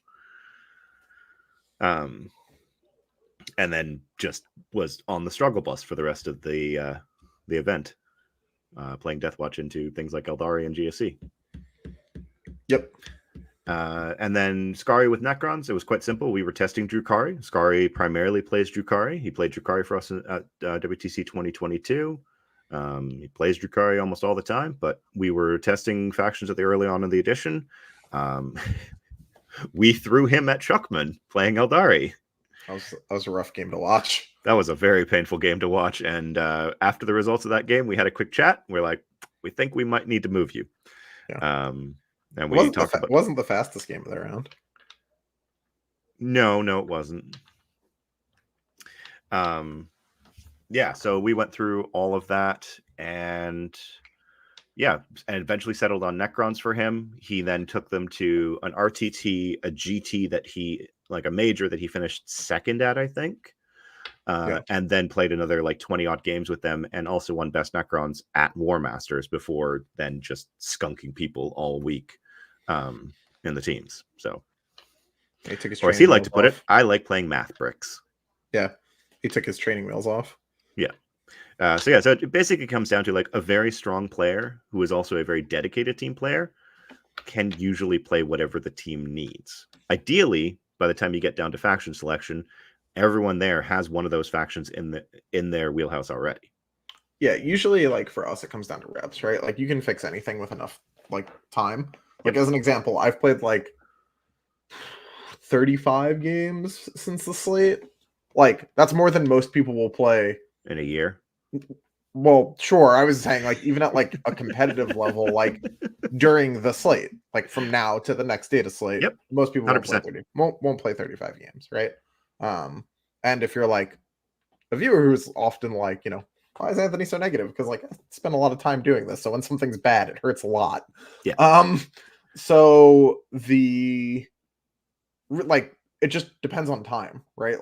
And then just was on the struggle bus for the rest of the event, playing Deathwatch into things like Eldari and GSC. Yep. And then Skari with Necrons, it was quite simple. We were testing Drukhari. Skari primarily plays Drukhari. He played Drukhari for us at WTC 2022. He plays Drukhari almost all the time, but we were testing factions at the early on in the edition. We threw him at Chuckman playing Eldari. That was a rough game to watch. That was a very painful game to watch. And after the results of that game, we had a quick chat. We're like, we think we might need to move you. Yeah. And we talked about. Wasn't the fastest game of the round? No, it wasn't. Yeah, so we went through all of that, and eventually settled on Necrons for him. He then took them to an RTT, a GT a major that he finished second at, I think. And then played another 20 odd games with them, and also won Best Necrons at War Masters before then just skunking people all week in the teams. So, or as he liked to put it, I like playing math bricks. Yeah, he took his training wheels off. Yeah. So it basically comes down to a very strong player who is also a very dedicated team player can usually play whatever the team needs. Ideally, by the time you get down to faction selection, everyone there has one of those factions in their wheelhouse already. Yeah, usually for us it comes down to reps, right? You can fix anything with enough time. As an example, I've played 35 games since the slate. That's more than most people will play in a year. Well, sure. I was saying even at a competitive level, during the slate, from now to the next data slate, most people won't play 35 games, right? And if you're a viewer who's often why is Anthony so negative? Because I spend a lot of time doing this, so when something's bad, it hurts a lot. Yeah. So it just depends on time, right?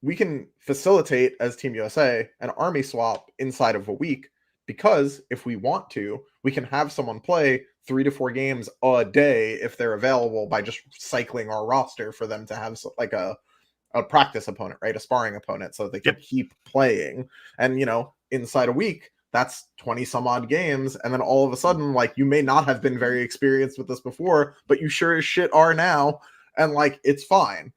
We can facilitate as Team USA an army swap inside of a week, because if we want to, we can have someone play 3 to 4 games a day if they're available by just cycling our roster for them to have a practice opponent, right? A sparring opponent, so they can keep playing. And, inside a week, that's 20 some odd games. And then all of a sudden, you may not have been very experienced with this before, but you sure as shit are now. And it's fine.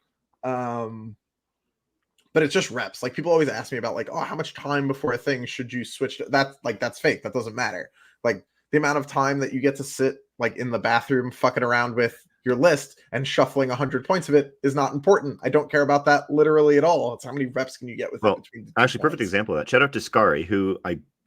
But it's just reps. People always ask me about how much time before a thing should you switch to? That's fake. That doesn't matter. The amount of time that you get to sit in the bathroom fucking around with your list and shuffling 100 points of it is not important. I don't care about that literally at all. It's how many reps can you get with it between the actually, perfect example of that. Shout out to Skari, who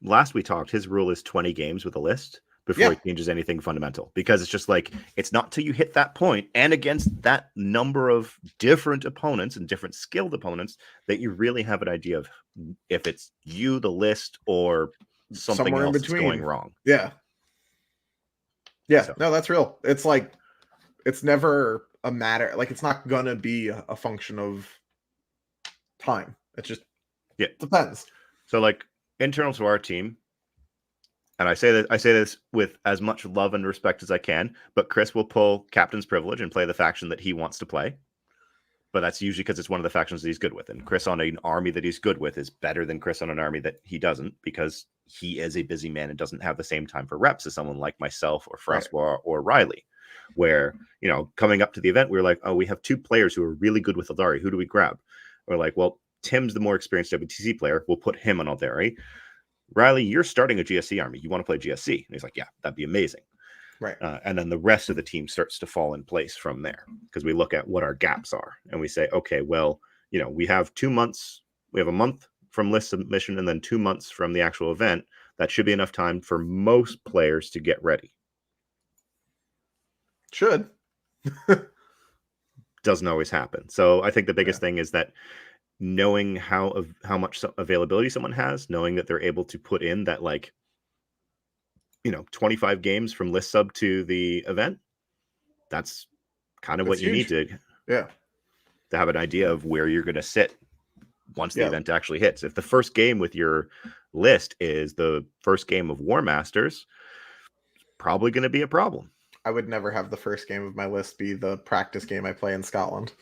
last we talked, his rule is 20 games with a list before he changes anything fundamental, because it's just it's not till you hit that point and against that number of different opponents and different skilled opponents that you really have an idea of if it's you, the list, or something else that's going wrong. Yeah. So. No, that's real. It's it's never a matter, like it's not gonna be a function of time. It just depends. So like internal to our team, and I say this with as much love and respect as I can, but Chris will pull captain's privilege and play the faction that he wants to play. But that's usually because it's one of the factions that he's good with. And Chris on an army that he's good with is better than Chris on an army that he doesn't, because he is a busy man and doesn't have the same time for reps as someone like myself or Francois or Riley, where, coming up to the event, we were like, oh, we have 2 players who are really good with Eldari. Who do we grab? We're like, well, Tim's the more experienced WTC player. We'll put him on Eldari. Riley, you're starting a GSC army. You want to play GSC? And he's like, yeah, that'd be amazing. Right. And then the rest of the team starts to fall in place from there, because we look at what our gaps are and we say, okay, well, we have 2 months. We have a month from list submission and then 2 months from the actual event. That should be enough time for most players to get ready. Should. Doesn't always happen. So I think the biggest thing is that knowing how much availability someone has, knowing that they're able to put in that 25 games from list sub to the event, that's kind of what you need to have an idea of where you're going to sit once the event actually hits. If the first game with your list is the first game of War Masters, it's probably going to be a problem. I would never have the first game of my list be the practice game I play in Scotland.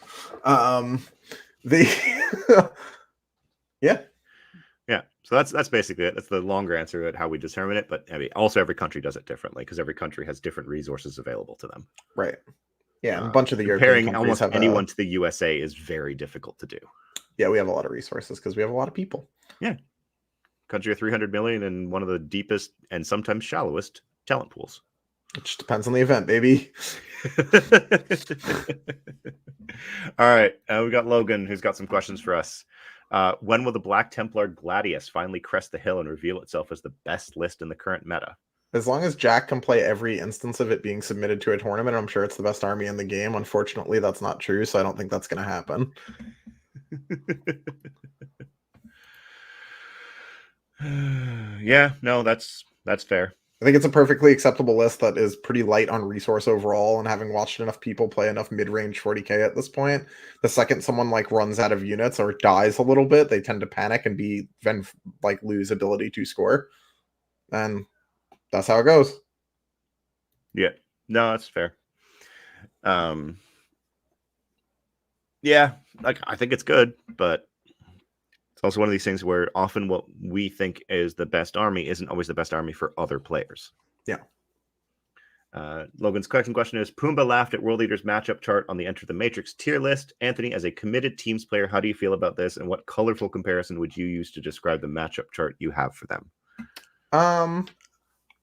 Yeah, so that's basically it. That's the longer answer at how we determine it. But I mean, also every country does it differently, because every country has different resources available to them. Right. Yeah, and a bunch of the comparing European almost have anyone to the USA is very difficult to do. Yeah, we have a lot of resources because we have a lot of people. Yeah, country of 300 million and one of the deepest and sometimes shallowest talent pools. It just depends on the event, baby. All right, we got Logan, who's got some questions for us. When will the Black Templar Gladius finally crest the hill and reveal itself as the best list in the current meta? As long as Jack can play every instance of it being submitted to a tournament, I'm sure it's the best army in the game. Unfortunately, that's not true, so I don't think that's going to happen. Yeah, no, that's fair. I think it's a perfectly acceptable list that is pretty light on resource overall, and having watched enough people play enough mid-range 40k at this point, the second someone runs out of units or dies a little bit, they tend to panic and then lose ability to score. And that's how it goes. Yeah. No, that's fair. Yeah, I think it's good, but it's also one of these things where often what we think is the best army isn't always the best army for other players. Yeah. Logan's second question is, Pumbaa laughed at World Leaders matchup chart on the Enter the Matrix tier list. Anthony, as a committed teams player, how do you feel about this, and what colorful comparison would you use to describe the matchup chart you have for them?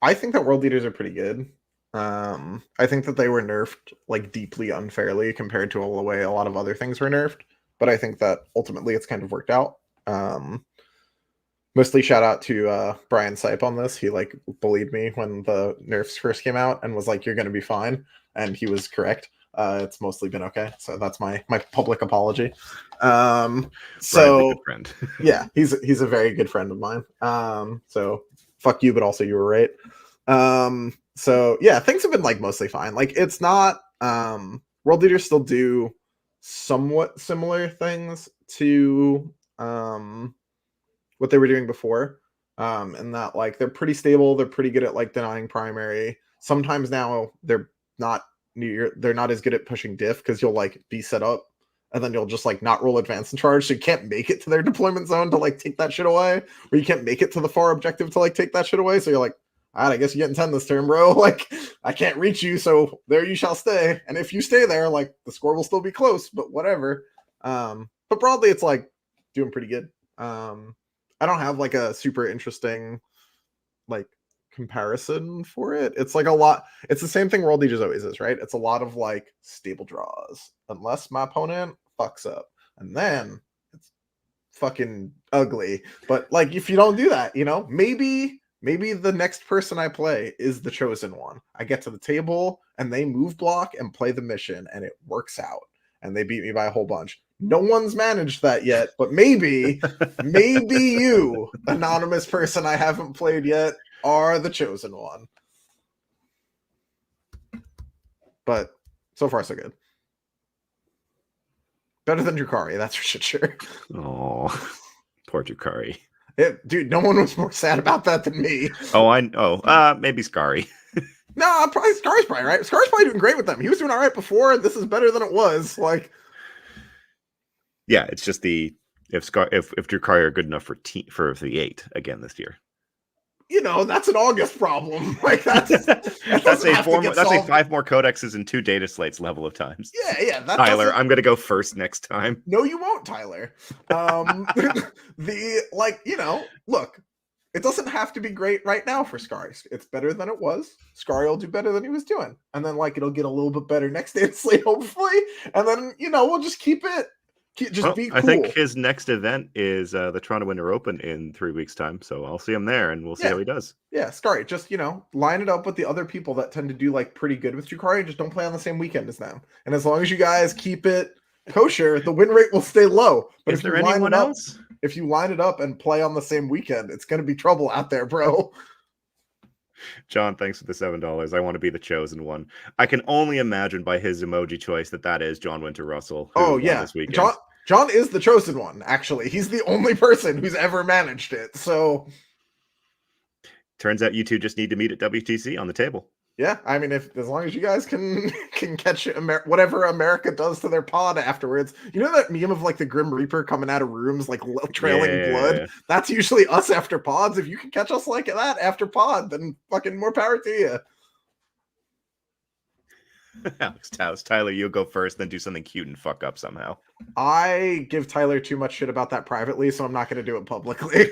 I think that World Leaders are pretty good. I think that they were nerfed deeply unfairly compared to the way a lot of other things were nerfed, but I think that ultimately it's kind of worked out. Mostly shout out to Brian Sipe on this. He bullied me when the nerfs first came out and was like, "You're going to be fine," and he was correct. It's mostly been okay, so that's my public apology. So Brian's a good friend. Yeah, he's a very good friend of mine. So fuck you, but also you were right. So yeah, things have been mostly fine. It's not World Leaders still do somewhat similar things to what they were doing before. And that they're pretty stable, they're pretty good at denying primary. Sometimes now they're not as good at pushing diff, because you'll be set up and then you'll just not roll advance and charge, so you can't make it to their deployment zone to take that shit away, or you can't make it to the far objective to take that shit away, so you're all right, I guess you get in 10 this turn, bro. I can't reach you, so there you shall stay. And if you stay there, the score will still be close, but whatever. But broadly, it's doing pretty good. I don't have a super interesting comparison for it. It's a lot. It's the same thing World Leaders always is, right? It's a lot of stable draws, unless my opponent fucks up, and then it's fucking ugly. But if you don't do that, maybe the next person I play is the chosen one. I get to the table and they move block and play the mission, and it works out, and they beat me by a whole bunch. No one's managed that yet, but maybe you, anonymous person I haven't played yet, are the chosen one. But So far, so good. Better than Drukari, that's for sure. Oh, poor Drukari. Dude, no one was more sad about that than me. Maybe Scary. No, probably Scar's probably right. Scar's probably doing great with them. He was doing all right before. This is better than it was. Like, yeah, it's just if Drukari are good enough for the 8 again this year. That's an August problem. Like that's that's a 5 more codexes and 2 data slates level of times. Yeah. Tyler, I'm gonna go first next time. No, you won't, Tyler. Look, it doesn't have to be great right now for Scary. It's better than it was. Scary will do better than he was doing, and then it'll get a little bit better next data slate, hopefully. And then we'll just keep it. Be cool. I think his next event is the Toronto Winter Open in 3 weeks' time, so I'll see him there, and we'll see how he does. Yeah, Scary, just line it up with the other people that tend to do pretty good with Drukari, and just don't play on the same weekend as them. And as long as you guys keep it kosher, the win rate will stay low. But is there anyone else? If you line it up and play on the same weekend, it's going to be trouble out there, bro. John, thanks for the $7. I want to be the chosen one. I can only imagine by his emoji choice that is John Winter Russell. Oh yeah, this weekend. John is the chosen one. Actually, he's the only person who's ever managed it. So, turns out you two just need to meet at WTC on the table. Yeah, I mean, as long as you guys can catch whatever America does to their pod afterwards. You know that meme of the Grim Reaper coming out of rooms trailing blood? That's usually us after pods. If you can catch us like that after pod, then fucking more power to you. Alex Taos, Tyler, you'll go first, then do something cute and fuck up somehow. I give Tyler too much shit about that privately, so I'm not going to do it publicly.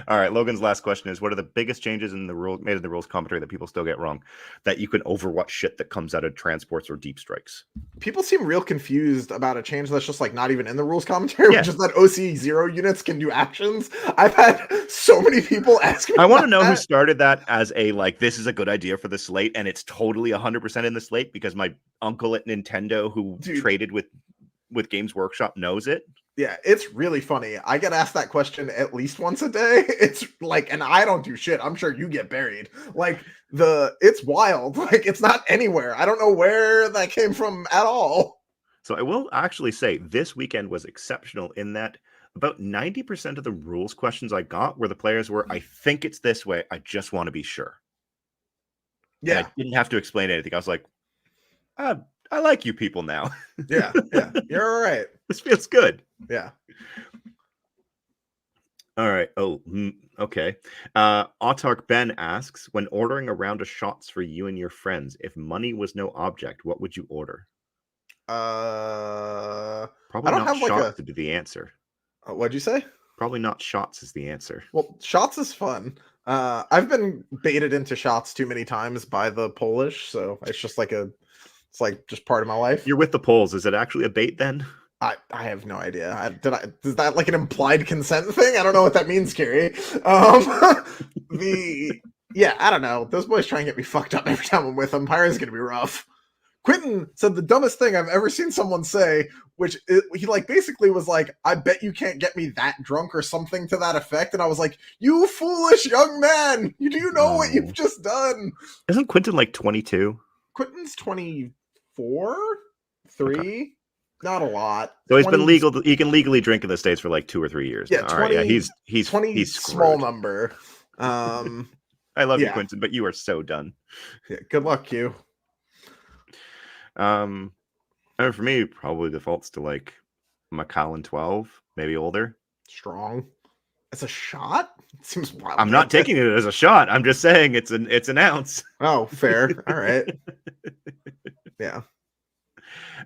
All right, Logan's last question is: what are the biggest changes in the made in the rules commentary that people still get wrong, that you can overwatch shit that comes out of transports or deep strikes? People seem real confused about a change that's just not even in the rules commentary, which is that OC0 units can do actions. I've had so many people ask me. I want to know who started that as this is a good idea for the slate, and it's totally 100% in the slate because my uncle at Nintendo who traded with Games Workshop knows it. Yeah, it's really funny. I get asked that question at least once a day. It's and I don't do shit. I'm sure you get buried. It's wild. It's not anywhere. I don't know where that came from at all. So I will actually say this weekend was exceptional in that about 90% of the rules questions I got were the players were, I think it's this way. I just want to be sure. Yeah. And I didn't have to explain anything. I was like, I like you people now. Yeah. You're all right. This feels good. Yeah. All right. Oh, okay. Autark Ben asks, when ordering a round of shots for you and your friends, if money was no object, what would you order? Probably not shots to be the answer. What'd you say? Probably not shots is the answer. Well, shots is fun. I've been baited into shots too many times by the Polish, so it's just it's just part of my life. You're with the Poles. Is it actually a bait then? I have no idea. Is that an implied consent thing? I don't know what that means, Carrie. I don't know. Those boys try and get me fucked up every time I'm with them. Pyro's gonna be rough. Quentin said the dumbest thing I've ever seen someone say, which he basically was I bet you can't get me that drunk or something to that effect. And I was like, you foolish young man, do you know what you've just done? Isn't Quentin 22? Quentin's 24, 3. Okay. Not a lot. So he's been legal. He can legally drink in the States for 2 or 3 years. Yeah, now. 20, right, yeah, he's 20. He's small number. I love you, Quentin, but you are so done. Yeah, good luck, you. For me, probably defaults to Macallan 12, maybe older. Strong. It's a shot. It seems wild. I'm not taking it as a shot. I'm just saying it's an ounce. Oh, fair. All right. Yeah.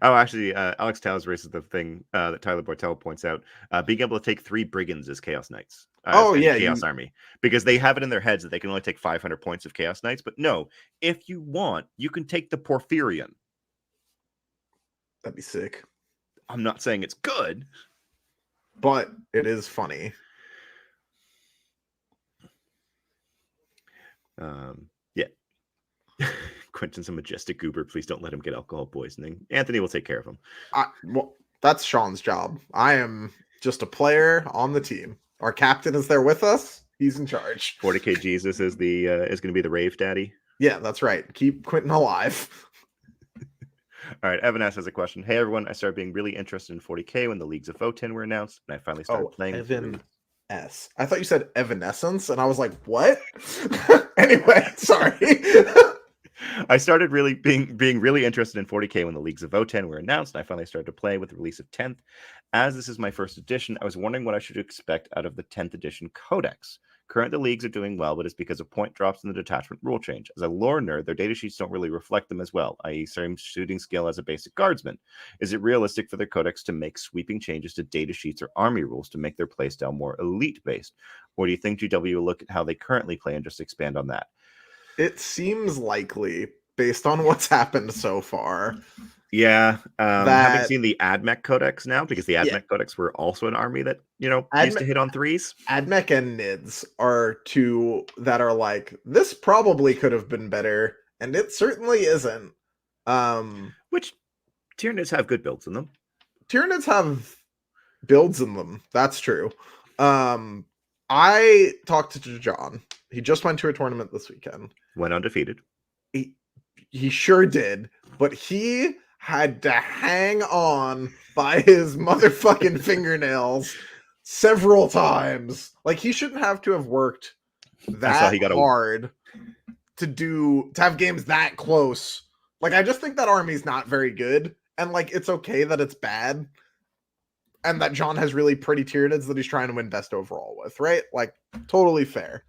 Oh, actually, Alex Taos raises the thing that Tyler Bartel points out: being able to take 3 brigands as Chaos Knights. Chaos Army, because they have it in their heads that they can only take 500 points of Chaos Knights. But no, if you want, you can take the Porphyrion. That'd be sick. I'm not saying it's good, but it is funny. Yeah. Quentin's a majestic goober. Please don't let him get alcohol poisoning. Anthony will take care of him. Well, that's Sean's job. I am just a player on the team. Our captain is there with us. He's in charge. 40K Jesus is going to be the rave daddy. Yeah, that's right. Keep Quentin alive. All right, Evan S has a question. Hey everyone, I started being really interested in 40k when the Leagues of Voten were announced, and I finally started Oh, playing with the Evan league. S. I thought you said Evanescence, and I was like, what? Anyway, sorry. I started really being really interested in 40k when the Leagues of Voten were announced, and I finally started to play with the release of 10th. As this is my first edition, I was wondering what I should expect out of the 10th edition codex. Currently, the leagues are doing well, but it's because of point drops and the detachment rule change. As a lore nerd, their datasheets don't really reflect them as well, i.e. same shooting skill as a basic guardsman. Is it realistic for their codex to make sweeping changes to datasheets or army rules to make their playstyle more elite-based? Or do you think GW will look at how they currently play and just expand on that? It seems likely, based on what's happened so far, Yeah, having that seen the AdMech Codex now, because the yeah, AdMech Codex were also an army that, used Adme- to hit on threes. Admech and Nids are two that are like, this probably could have been better, and it certainly isn't. Which Tyranids have good builds in them. Tyranids have builds in them. That's true. I talked to John. He just went to a tournament this weekend. Went undefeated. He sure did, but he had to hang on by his motherfucking fingernails several times. Like he shouldn't have to have worked I saw that he got hard to have games that close. Like I just think that army's not very good, and like it's okay that it's bad, and that John has really pretty Tyranids that he's trying to win best overall with, right? Like totally fair.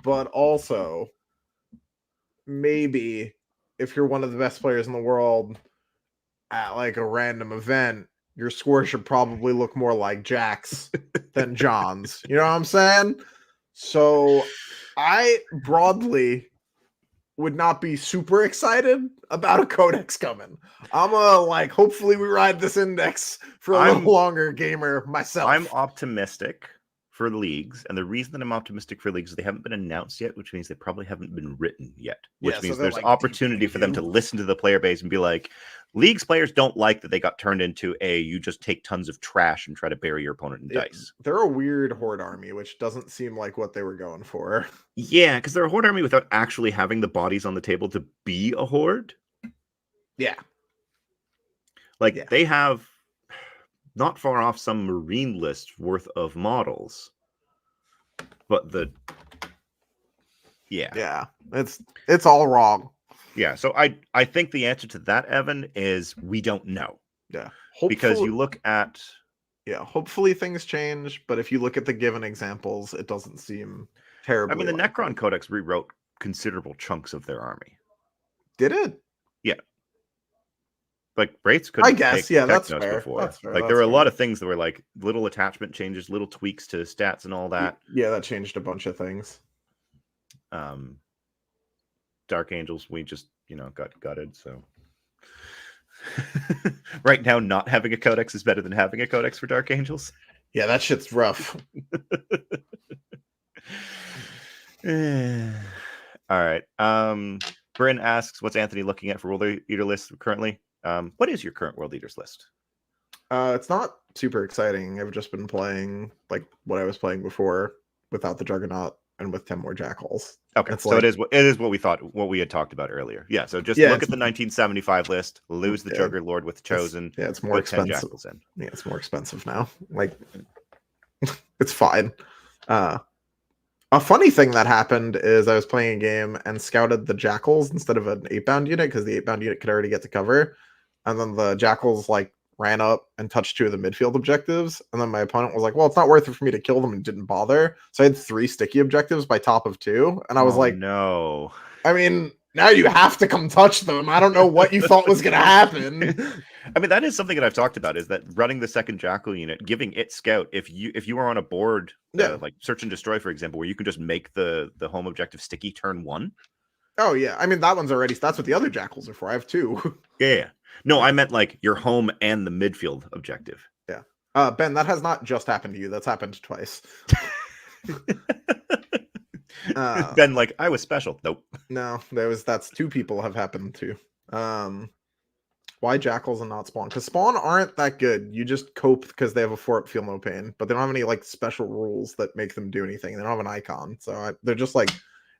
But also, maybe if you're one of the best players in the world at like a random event, your score should probably look more like Jack's than John's. You know what I'm saying? So I broadly would not be super excited about a codex coming. I'm like, hopefully we ride this index for a little longer, gamer myself. I'm optimistic for leagues, and the reason that I'm optimistic for leagues is they haven't been announced yet, which means they probably haven't been written yet, which means there's like opportunity for them to listen to the player base and be like, leagues players don't like that they got turned into you just take tons of trash and try to bury your opponent in dice. They're a weird horde army, which doesn't seem like what they were going for. Yeah, because they're a horde army without actually having the bodies on the table to be a horde. Yeah. They have not far off some marine list worth of models, but yeah, it's all wrong. Yeah, so I think the answer to that, Evan, is we don't know. Yeah, because you look at hopefully things change, but if you look at the given examples, it doesn't seem terribly. I mean, the Necron Codex rewrote considerable chunks of their army. Did it? Yeah. Like Wraiths couldn't. I guess, yeah, that's fair. Before. That's fair. Like there were a lot of things that were like little attachment changes, little tweaks to stats, and all that. Yeah, that changed a bunch of things. Dark Angels, we just got gutted. So right now, not having a codex is better than having a codex for Dark Angels. Yeah, that shit's rough. All right. Bryn asks, what's Anthony looking at for World Eater list currently? What is your current World Eaters list? It's not super exciting. I've just been playing like what I was playing before without the Juggernaut and with 10 more Jackals. Okay, so it is what we thought, what we had talked about earlier. Yeah, so just look at the 1975 list, lose the Jugger Lord with Chosen. It's more expensive. Yeah, it's more expensive now. Like, it's fine. A funny thing that happened is I was playing a game and scouted the Jackals instead of an 8-bound unit because the 8-bound unit could already get to cover. And then the Jackals like ran up and touched 2 of the midfield objectives. And then my opponent was like, well, it's not worth it for me to kill them, and didn't bother. So I had 3 sticky objectives by top of 2. And I was like, no. I mean, now you have to come touch them. I don't know what you thought was going to happen. I mean, that is something that I've talked about, is that running the second Jackal unit, giving it scout, if you are on a board, like Search and Destroy, for example, where you can just make the home objective sticky turn 1. Oh, yeah. I mean, that one's already, that's what the other Jackals are for. I have 2. Yeah. No, I meant like your home and the midfield objective. Yeah. Ben, that has not just happened to you. That's happened twice. Ben, like, I was special. Nope. No, that's 2 people have happened to. Why Jackals and not Spawn? Because Spawn aren't that good. You just cope because they have a fort, feel no pain, but they don't have any like special rules that make them do anything. They don't have an icon, so they're just like,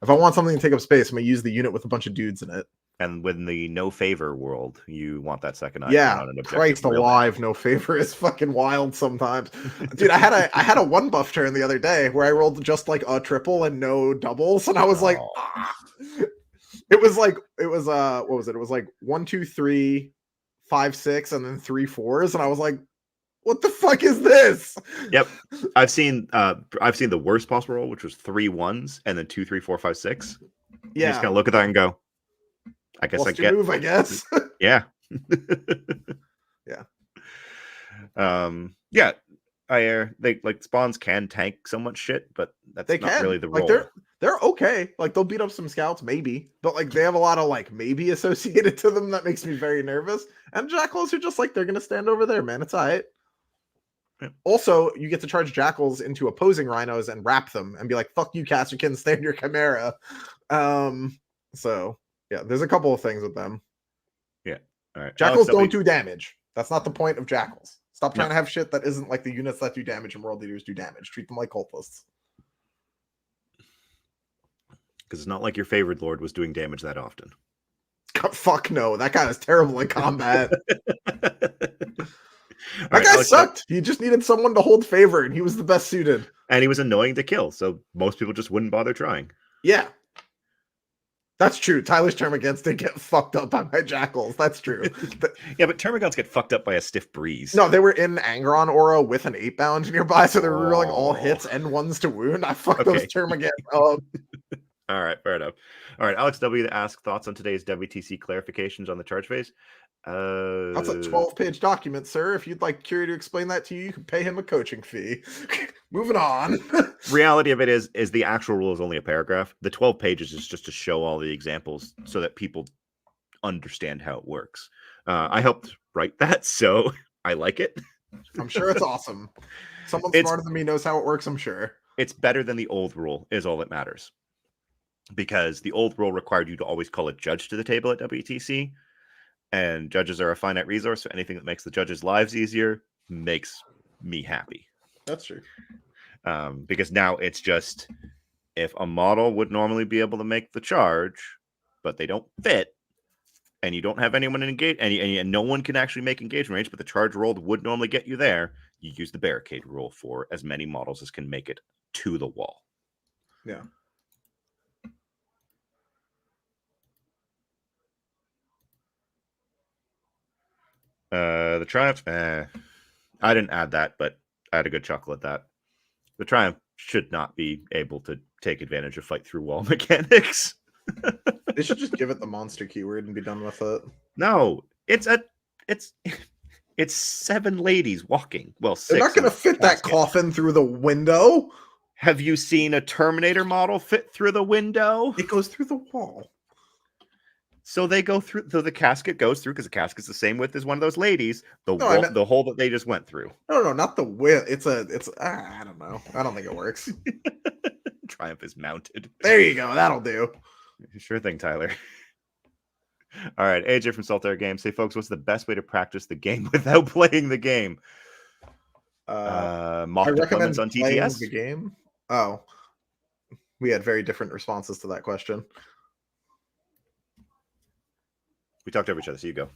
if I want something to take up space, I'm gonna use the unit with a bunch of dudes in it. And when the no favor world, you want that second icon Yeah, on an objective Christ real bad. alive, no favor is fucking wild sometimes. Dude, I had a one buff turn the other day where I rolled just like a triple and no doubles, and I was like, Oh, ah. It was what was it? It was like 1, 2, 3, 5, 6, and then 3 4s, and I was like, what the fuck is this? yep. I've seen the worst possible roll, which was 3 1s and then 2, 3, 4, 5, 6. You just Yeah, kind of look at that and go, I guess I plus two get, move, I guess. yeah. Yeah, Yeah. They like spawns can tank so much shit, but they that's not really can. the Like role. they're okay. Like they'll beat up some scouts, maybe, but like they have a lot of like maybe associated to them that makes me very nervous. And jackals are just like they're gonna stand over there, man. It's alright. Yeah. Also, you get to charge jackals into opposing rhinos and wrap them and be like, "Fuck you, Casterkin, stand your chimera." So yeah, there's a couple of things with them. Yeah. All right. Alex Jackals don't do damage. That's not the point of jackals. Stop trying No, to have shit that isn't like the units that do damage and world leaders do damage. Treat them like cultists. because it's not like your favorite lord was doing damage that often. Fuck no, that guy was terrible in combat. All That right, guy Alex, sucked. He just needed someone to hold favor, and he was the best suited. and he was annoying to kill, so most people just wouldn't bother trying. Yeah, that's true. Tyler's Termagants did get fucked up by my jackals. That's true. Yeah, but Termagants get fucked up by a stiff breeze. No, they were in Angron Aura with an 8-bound nearby, so they were rolling all Oh. hits and ones to wound. I fucked Okay. those Termagants up. All right, fair enough. All right, Alex W to ask thoughts on today's WTC clarifications on the charge phase. That's a 12-page document, sir. If you'd like Curie to explain that to you, you can pay him a coaching fee. Moving on. Reality of it is the actual rule is only a paragraph. The 12 pages is just to show all the examples so that people understand how it works. I helped write that, so I like it. I'm sure it's awesome. Someone smarter than me knows how it works, I'm sure. It's better than the old rule, is all that matters. Because the old rule required you to always call a judge to the table at WTC, and judges are a finite resource, so anything that makes the judges' lives easier makes me happy. That's true. Because now it's just, if a model would normally be able to make the charge, but they don't fit, and you don't have anyone engage, and no one can actually make engagement range, but the charge rolled would normally get you there, you use the barricade rule for as many models as can make it to the wall. Yeah. The Triumph, I didn't add that, but I had a good chuckle at that. The Triumph should not be able to take advantage of fight through wall mechanics. They should just give it the monster keyword and be done with it. No, it's 7 ladies walking. Well, 6. They're not going to fit that coffin through the window. Have you seen a Terminator model fit through the window? It goes through the wall. So they go through. So the casket goes through because the casket's the same width as one of those ladies. The hole that they just went through. No, not the width. It's I don't know. I don't think it works. Triumph is mounted. There you go. That'll do. Sure thing, Tyler. All right, AJ from Saltair Games. Say, folks, what's the best way to practice the game without playing the game? Mock deployments on TTS. The game. Oh, we had very different responses to that question. We talked over each other, so you go.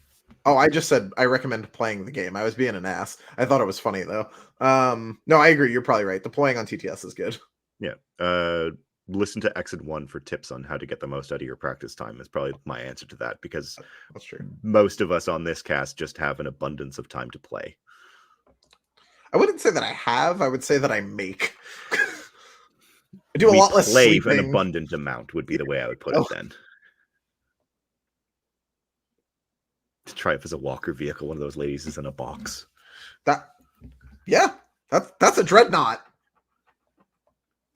Oh, I just said I recommend playing the game. I was being an ass. I thought it was funny though. No, I agree. You're probably right. Deploying on TTS is good. Yeah. Listen to Exit 1 for tips on how to get the most out of your practice time is probably my answer to that, because that's true. Most of us on this cast just have an abundance of time to play. I wouldn't say that I have. I would say that I make. I do a lot less sleeping. An abundant amount would be the way I would put it then. Triumph is a walker vehicle. One of those ladies is in a box. That's a dreadnought.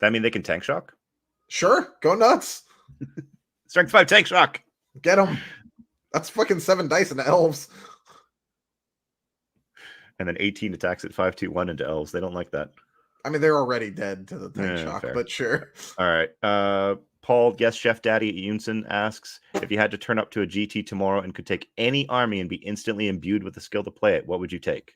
That mean they can tank shock? Sure, go nuts. Strength 5 tank shock. Get them. That's fucking 7 dice into elves. And then 18 attacks at 5-2-1 into elves. They don't like that. I mean, they're already dead to the tank shock, fair. But sure. All right. Paul, yes, Chef Daddy at Unison asks, if you had to turn up to a GT tomorrow and could take any army and be instantly imbued with the skill to play it, what would you take?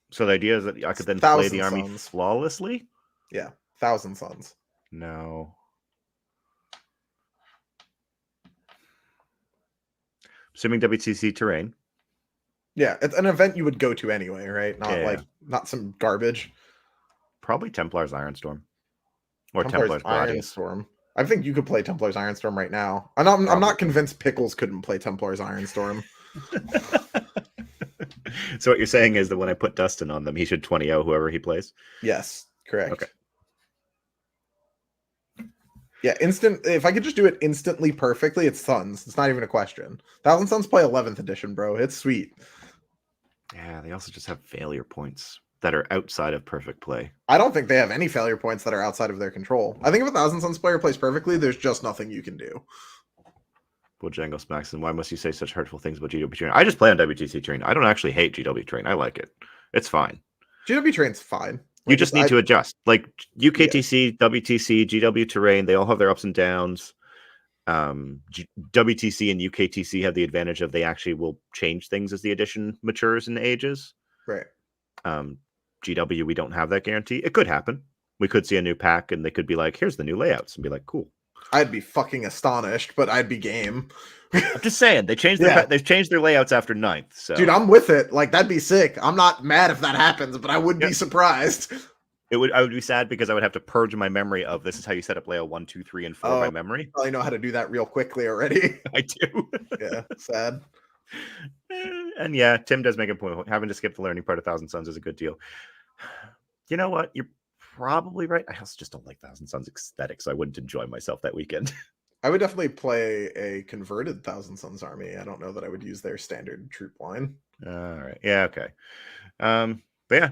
So the idea is that I could then play the 1,000 army suns. flawlessly? Yeah, 1,000 suns. No. Assuming WTC terrain. Yeah, it's an event you would go to anyway, right? Not Yeah. like not some garbage. Probably Templar's Ironstorm. Or Templar's Templar's Gladius. Ironstorm. I think you could play Templar's Ironstorm right now. I'm not convinced Pickles couldn't play Templar's Ironstorm. So what you're saying is that when I put Dustin on them, he should 20-0 whoever he plays? Yes, correct. Okay. Yeah, if I could just do it instantly perfectly, it's Suns. It's not even a question. 1,000 Suns play 11th edition, bro. It's sweet. Yeah, they also just have failure points that are outside of perfect play. I don't think they have any failure points that are outside of their control. I think if a 1,000 Suns player plays perfectly, there's just nothing you can do. Bojangles Maxon, why must you say such hurtful things about GW Train? I just play on WTC Train. I don't actually hate GW Train. I like it. It's fine. GW Train's fine. You just need to adjust. Like UKTC, WTC, GW Terrain, they all have their ups and downs. WTC and UKTC have the advantage of they actually will change things as the edition matures and ages. Right. GW, we don't have that guarantee. It could happen. We could see a new pack and they could be like, here's the new layouts, and be like, cool. I'd be fucking astonished, but I'd be game. I'm just saying they changed their they've changed their layouts after 9th. So dude, I'm with it. Like that'd be sick. I'm not mad if that happens, but I would be surprised. I would be sad because I would have to purge my memory of this is how you set up layout 1, 2, 3, and 4 by memory. I know how to do that real quickly already. I do. Yeah, sad. And yeah, Tim does make a point. Having to skip the learning part of 1,000 Suns is a good deal. You know what? You're probably right. I also just don't like 1,000 Suns aesthetic, so I wouldn't enjoy myself that weekend. I would definitely play a converted 1,000 Suns army. I don't know that I would use their standard troop line. All right. Yeah, okay. But yeah.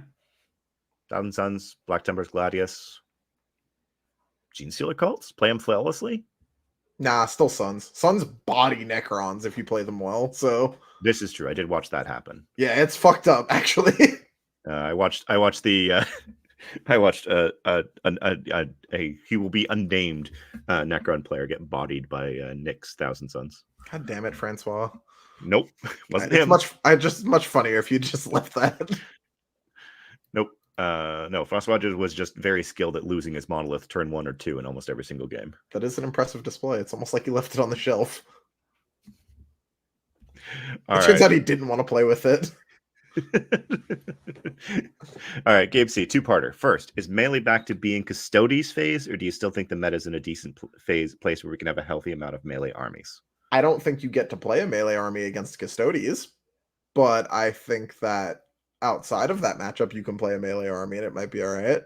1,000 Suns, Black Templars, Gladius. Gene Stealer Cults? Play them flawlessly? Nah, still Suns. Suns body Necrons if you play them well, so... This is true. I did watch that happen. Yeah, it's fucked up, actually. I watched the... I watched a he will be unnamed Necron player get bodied by Nick's 1,000 Suns. God damn it, Francois. Nope, wasn't it's him. Much funnier if you just left that. Nope. No, Francois was just very skilled at losing his monolith turn 1 or 2 in almost every single game. That is an impressive display. It's almost like he left it on the shelf. It turns out he didn't want to play with it. All right, Gabe C, two-parter. First, is Melee back to being Custodes phase, or do you still think the meta is in a decent place where we can have a healthy amount of Melee armies? I don't think you get to play a Melee army against Custodes, but I think that outside of that matchup, you can play a Melee army and it might be all right.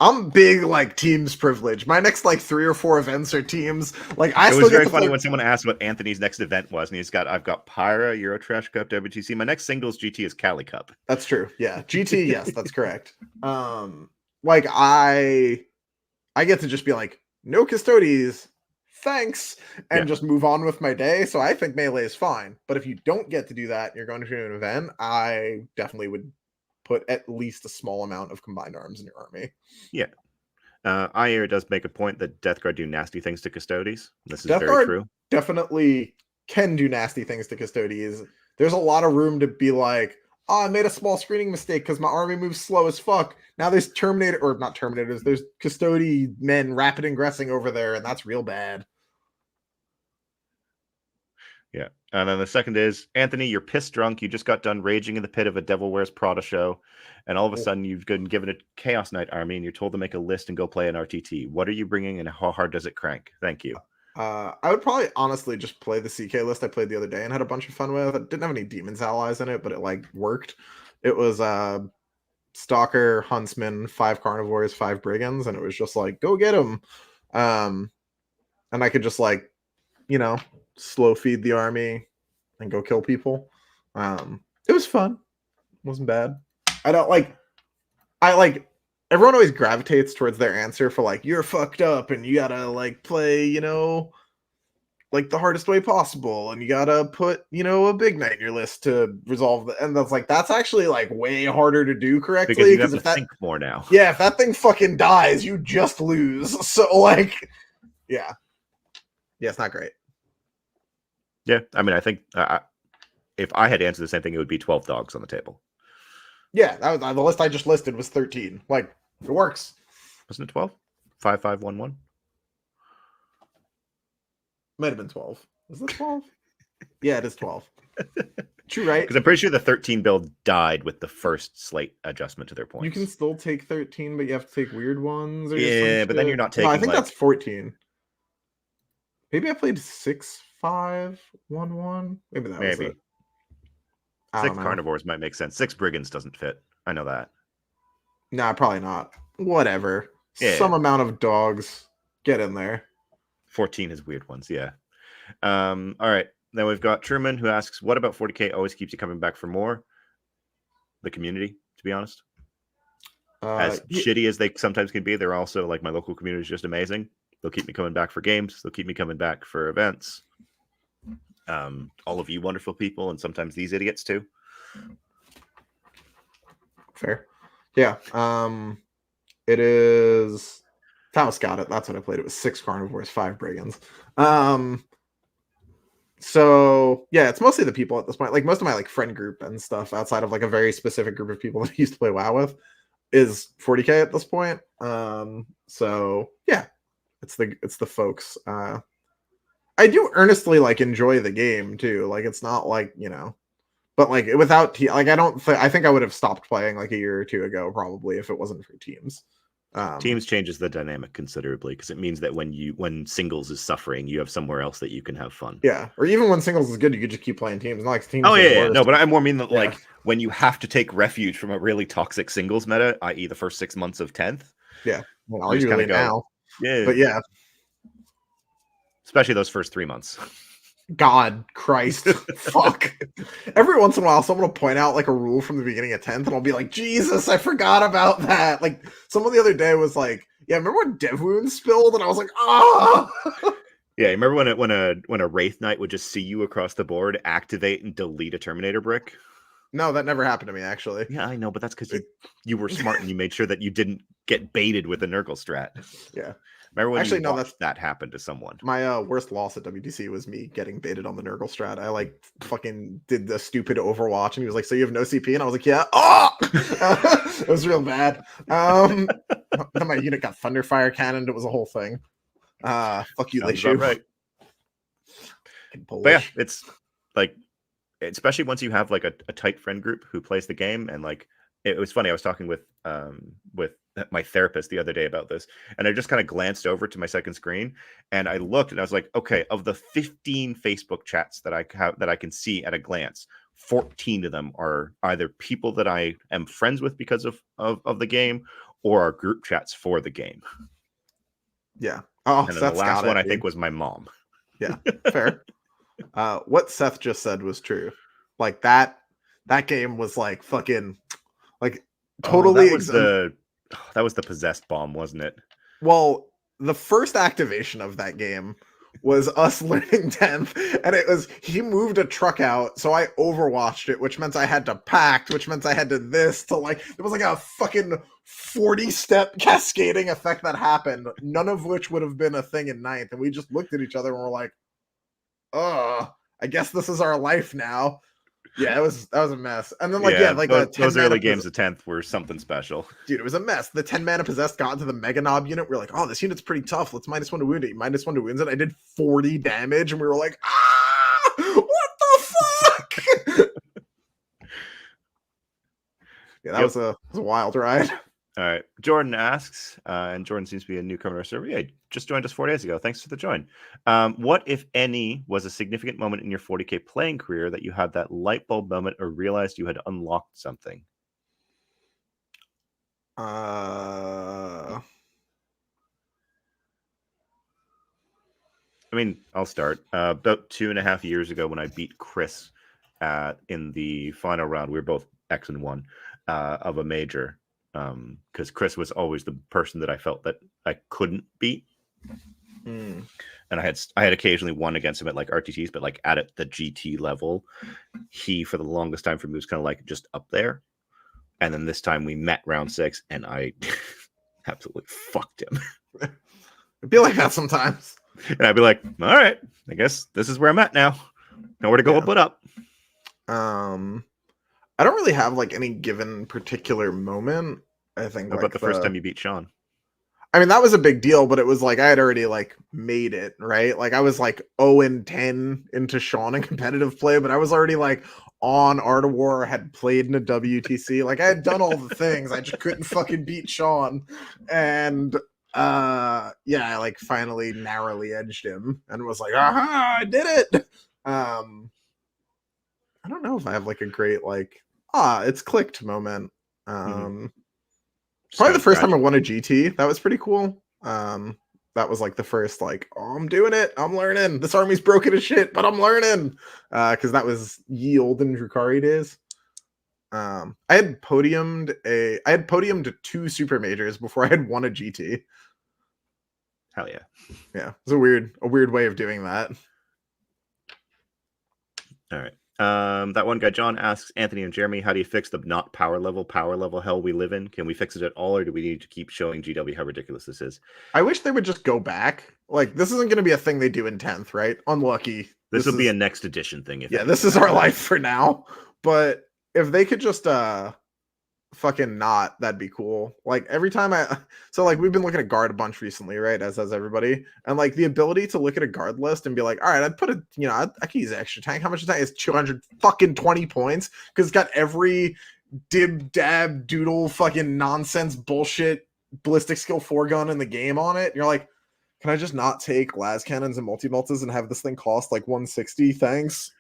I'm big like teams privilege. My next like 3 or 4 events are teams. Like it was very funny when someone asked what Anthony's next event was, and I've got Pyra, Euro Trash Cup, WTC. My next singles GT is Cali Cup. That's true. Yeah, GT. Yes, that's correct. Like I get to just be like, no Custodes, thanks, and just move on with my day. So I think Melee is fine. But if you don't get to do that, you're going to an event, I definitely would put at least a small amount of combined arms in your army. Yeah. Ayer does make a point that Death Guard do nasty things to Custodes. This is very true. Definitely can do nasty things to Custodes. There's a lot of room to be like, oh, I made a small screening mistake because my army moves slow as fuck. Now there's there's Custody men rapid ingressing over there, and that's real bad. Yeah. And then the second is, Anthony, you're pissed drunk. You just got done raging in the pit of a Devil Wears Prada show. And all of a sudden, you've been given a Chaos Knight army and you're told to make a list and go play an RTT. What are you bringing and how hard does it crank? Thank you. I would probably honestly just play the CK list I played the other day and had a bunch of fun with. It didn't have any Demons allies in it, but it like worked. It was Stalker, Huntsman, 5 Carnivores, 5 Brigands, and it was just like, go get them. And I could just like, slow feed the army and go kill people. It was fun. It wasn't bad. Everyone always gravitates towards their answer for like, you're fucked up and you gotta like play, like the hardest way possible, and you gotta put, a big knight in your list to resolve the, and that's actually like way harder to do correctly because you have to think more now. Yeah, if that thing fucking dies, you just lose. So like, yeah, it's not great. Yeah, I mean, I think if I had to answer the same thing, it would be 12 dogs on the table. Yeah, that was the list I just listed was 13. Like, it works. Wasn't it 12? 5511? Might have been 12. Is it 12? Yeah, it is 12. True, right? Because I'm pretty sure the 13 build died with the first slate adjustment to their points. You can still take 13, but you have to take weird ones. Or yeah, but then you're not taking. No, I think that's 14. Maybe I played 6-5-1-1. Maybe that was it. 6 carnivores might make sense. 6 brigands doesn't fit. I know that. Nah, probably not. Whatever. Yeah. Some amount of dogs. Get in there. 14 is weird ones, yeah. All right. Then we've got Truman who asks, what about 40K always keeps you coming back for more? The community, to be honest. As shitty as they sometimes can be, they're also, like, my local community is just amazing. They'll keep me coming back for games. They'll keep me coming back for events. All of you wonderful people, and sometimes these idiots too. Fair. Yeah. It is Faust got it. That's what I played. It was 6 carnivores, 5 brigands. So yeah, it's mostly the people at this point. Like most of my like friend group and stuff outside of like a very specific group of people that I used to play WoW with is 40K at this point. So yeah, it's the folks. I do earnestly like enjoy the game too. Like it's not like, you know, but like without like I think I would have stopped playing like a year or two ago probably if it wasn't for teams. Teams changes the dynamic considerably because it means that when singles is suffering, you have somewhere else that you can have fun. Yeah, or even when singles is good, you could just keep playing teams. Not like teams. Oh yeah, no, but I more mean that like when you have to take refuge from a really toxic singles meta, i.e., the first 6 months of 10th. Yeah, well, arguably now. Yeah, but yeah, especially those first 3 months. God Christ, fuck. Every once in a while, someone will point out like a rule from the beginning of 10th, and I'll be like, Jesus, I forgot about that. Like, someone the other day was like, yeah, remember when Dev Wound spilled? And I was like, ah. Yeah, remember when a Wraith Knight would just see you across the board, activate and delete a Terminator brick? No, that never happened to me, actually. Yeah, I know, but that's because you were smart and you made sure that you didn't get baited with a Nurgle strat. Yeah. Remember when that happened to someone? My worst loss at WTC was me getting baited on the Nurgle strat. I like fucking did the stupid Overwatch, and he was like, "So you have no CP?" And I was like, "Yeah." Oh, it was real bad. Then my unit got Thunderfire cannoned. It was a whole thing. Fuck you, Leishu. Right. But yeah, it's like, especially once you have like a tight friend group who plays the game, and like it was funny. I was talking with my therapist the other day about this, and I just kind of glanced over to my second screen, and I looked, and I was like, okay, of the 15 Facebook chats that I can see at a glance, 14 of them are either people that I am friends with because of the game, or are group chats for the game. Yeah. Oh, and then the last one I think was my mom. Yeah, fair. What Seth just said was true. Like that game was like fucking like totally. That was the possessed bomb, wasn't it? Well, the first activation of that game was us learning 10th, and it was he moved a truck out, so I overwatched it, which meant I had to pact, which meant I had to this to like it was like a fucking 40-step cascading effect that happened, none of which would have been a thing in 9th, and we just looked at each other and we're like, I guess this is our life now. Yeah, that was a mess. And then those early games of 10th were something special. Dude, it was a mess. The 10 mana possessed got into the Mega Knob unit. We're like, oh, this unit's pretty tough. Let's -1 to wound it. -1 to wounds it. I did 40 damage, and we were like, what the fuck? Yeah, that was a wild ride. All right. Jordan asks, and Jordan seems to be a newcomer to our server. Yeah, just joined us 4 days ago. Thanks for the join. What, if any, was a significant moment in your 40K playing career that you had that light bulb moment or realized you had unlocked something? I mean, I'll start. About 2.5 years ago when I beat Chris in the final round, we were both X and 1 of a major. Because Chris was always the person that I felt that I couldn't beat, and I had occasionally won against him at like RTTs, but like at the GT level, he for the longest time for me was kind of like just up there. And then this time we met round 6, and I absolutely fucked him. I feel like that sometimes, and I'd be like, "All right, I guess this is where I'm at now. Nowhere to go but up." I don't really have like any given particular moment. I think How about like the first time you beat Sean? I mean, that was a big deal, but it was like I had already like made it, right? Like I was like 0-10 into Sean in competitive play, but I was already like on Art of War, had played in a WTC. Like I had done all the things. I just couldn't fucking beat Sean. And yeah, I like finally narrowly edged him and was like, aha, I did it. I don't know if I have like a great like it's clicked moment. Um Just Probably kind the of first time I gradual. won a GT. That was pretty cool. That was like the first like, oh, I'm doing it. I'm learning. This army's broken as shit, but I'm learning. Because that was ye olden Drukari days. I had podiumed 2 super majors before I had won a GT. Hell yeah. Yeah, it's a weird way of doing that. All right. That one guy, John, asks Anthony and Jeremy, how do you fix the not power level hell we live in? Can we fix it at all, or do we need to keep showing GW how ridiculous this is? I wish they would just go back. Like, this isn't going to be a thing they do in 10th, right? Unlucky. This will be is a next edition thing, if Yeah, anything. this is our life for now. But if they could just fucking not, that'd be cool. Like every time so like we've been looking at guard a bunch recently, right? As has everybody. And like the ability to look at a guard list and be like, all right, I'd put I can use an extra tank. How much is that? Is 200 fucking 20 points because it's got every dib dab doodle fucking nonsense bullshit ballistic skill 4 gun in the game on it. And you're like, can I just not take las cannons and multi-meltas and have this thing cost like 160? Thanks.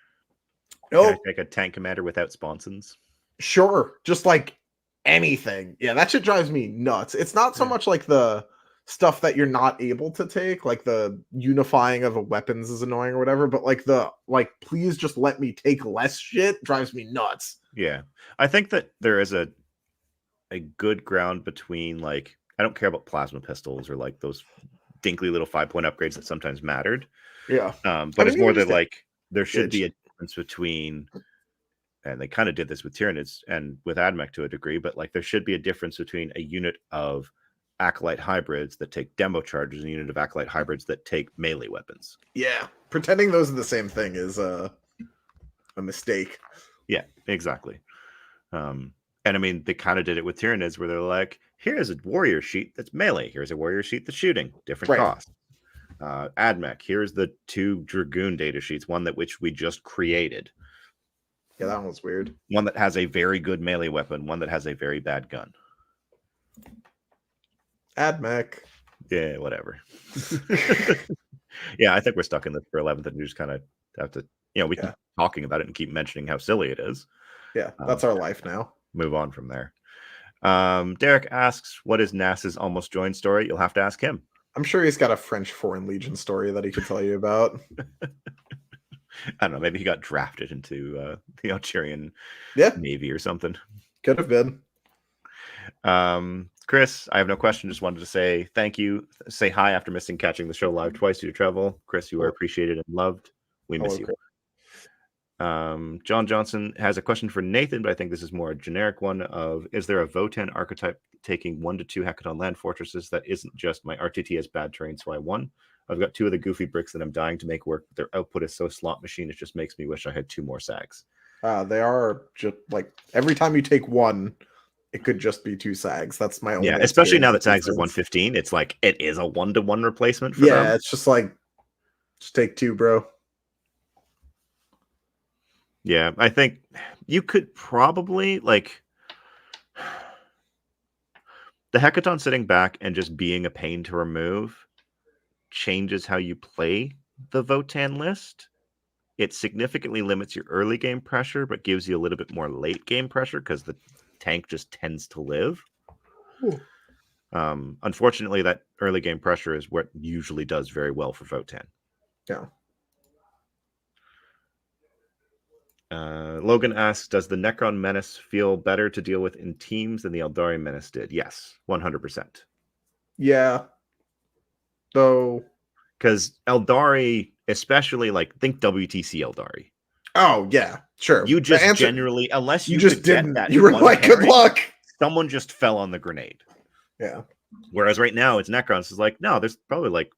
Can I Nope. take a tank commander without sponsons? Sure. Just like anything. Yeah, that shit drives me nuts. It's not so much like the stuff that you're not able to take, like the unifying of a weapons is annoying or whatever, but like the like please just let me take less shit drives me nuts. Yeah. I think that there is a good ground between like I don't care about plasma pistols or like those dinkly little 5-point upgrades that sometimes mattered. Yeah. But it's more that like there should be a difference between, and they kind of did this with Tyranids and with AdMech to a degree, but like there should be a difference between a unit of Acolyte hybrids that take demo charges and a unit of Acolyte hybrids that take melee weapons. Yeah. Pretending those are the same thing is a mistake. Yeah, exactly. And I mean, they kind of did it with Tyranids where they're like, here's a warrior sheet that's melee. Here's a warrior sheet that's shooting. Different cost. AdMech, here's the 2 Dragoon data sheets, one that which we just created. Yeah, that one was weird. One that has a very good melee weapon, one that has a very bad gun. AdMech. Yeah, whatever. Yeah, I think we're stuck in this for 11th, and we just kind of have to, we keep talking about it and keep mentioning how silly it is. Yeah, that's our life now. Move on from there. Derek asks, what is NASA's almost joined story? You'll have to ask him. I'm sure he's got a French Foreign Legion story that he could tell you about. I don't know. Maybe he got drafted into the Algerian Navy or something. Could have been. Chris, I have no question. Just wanted to say thank you. Say hi after catching the show live twice due to travel. Chris, you are appreciated and loved. We miss you. Chris. John Johnson has a question for Nathan, but I think this is more a generic one of, is there a Votan archetype taking 1 to 2 Hecaton land fortresses that isn't just my RTT has bad terrain, so I won? I've got 2 of the goofy bricks that I'm dying to make work. Their output is so slot machine, it just makes me wish I had 2 more sags. They are just like every time you take 1, it could just be 2 sags. That's my only. Yeah, especially now that sags are 115. It's like it is a 1-to-1 replacement for them. Yeah, it's just like just take 2, bro. Yeah, I think you could probably like the Hecaton sitting back and just being a pain to remove changes how you play the Votan list. It significantly limits your early game pressure, but gives you a little bit more late game pressure because the tank just tends to live. Unfortunately, that early game pressure is what usually does very well for Votan. Yeah. Logan asks, does the Necron Menace feel better to deal with in teams than the Eldari Menace did? Yes, 100%. Yeah. Though. Because Eldari, especially like, think WTC Eldari. Oh, yeah, sure. You just generally, unless you just didn't, you were like, good luck. Someone just fell on the grenade. Yeah. Whereas right now, it's Necrons. It's like, no, there's probably like,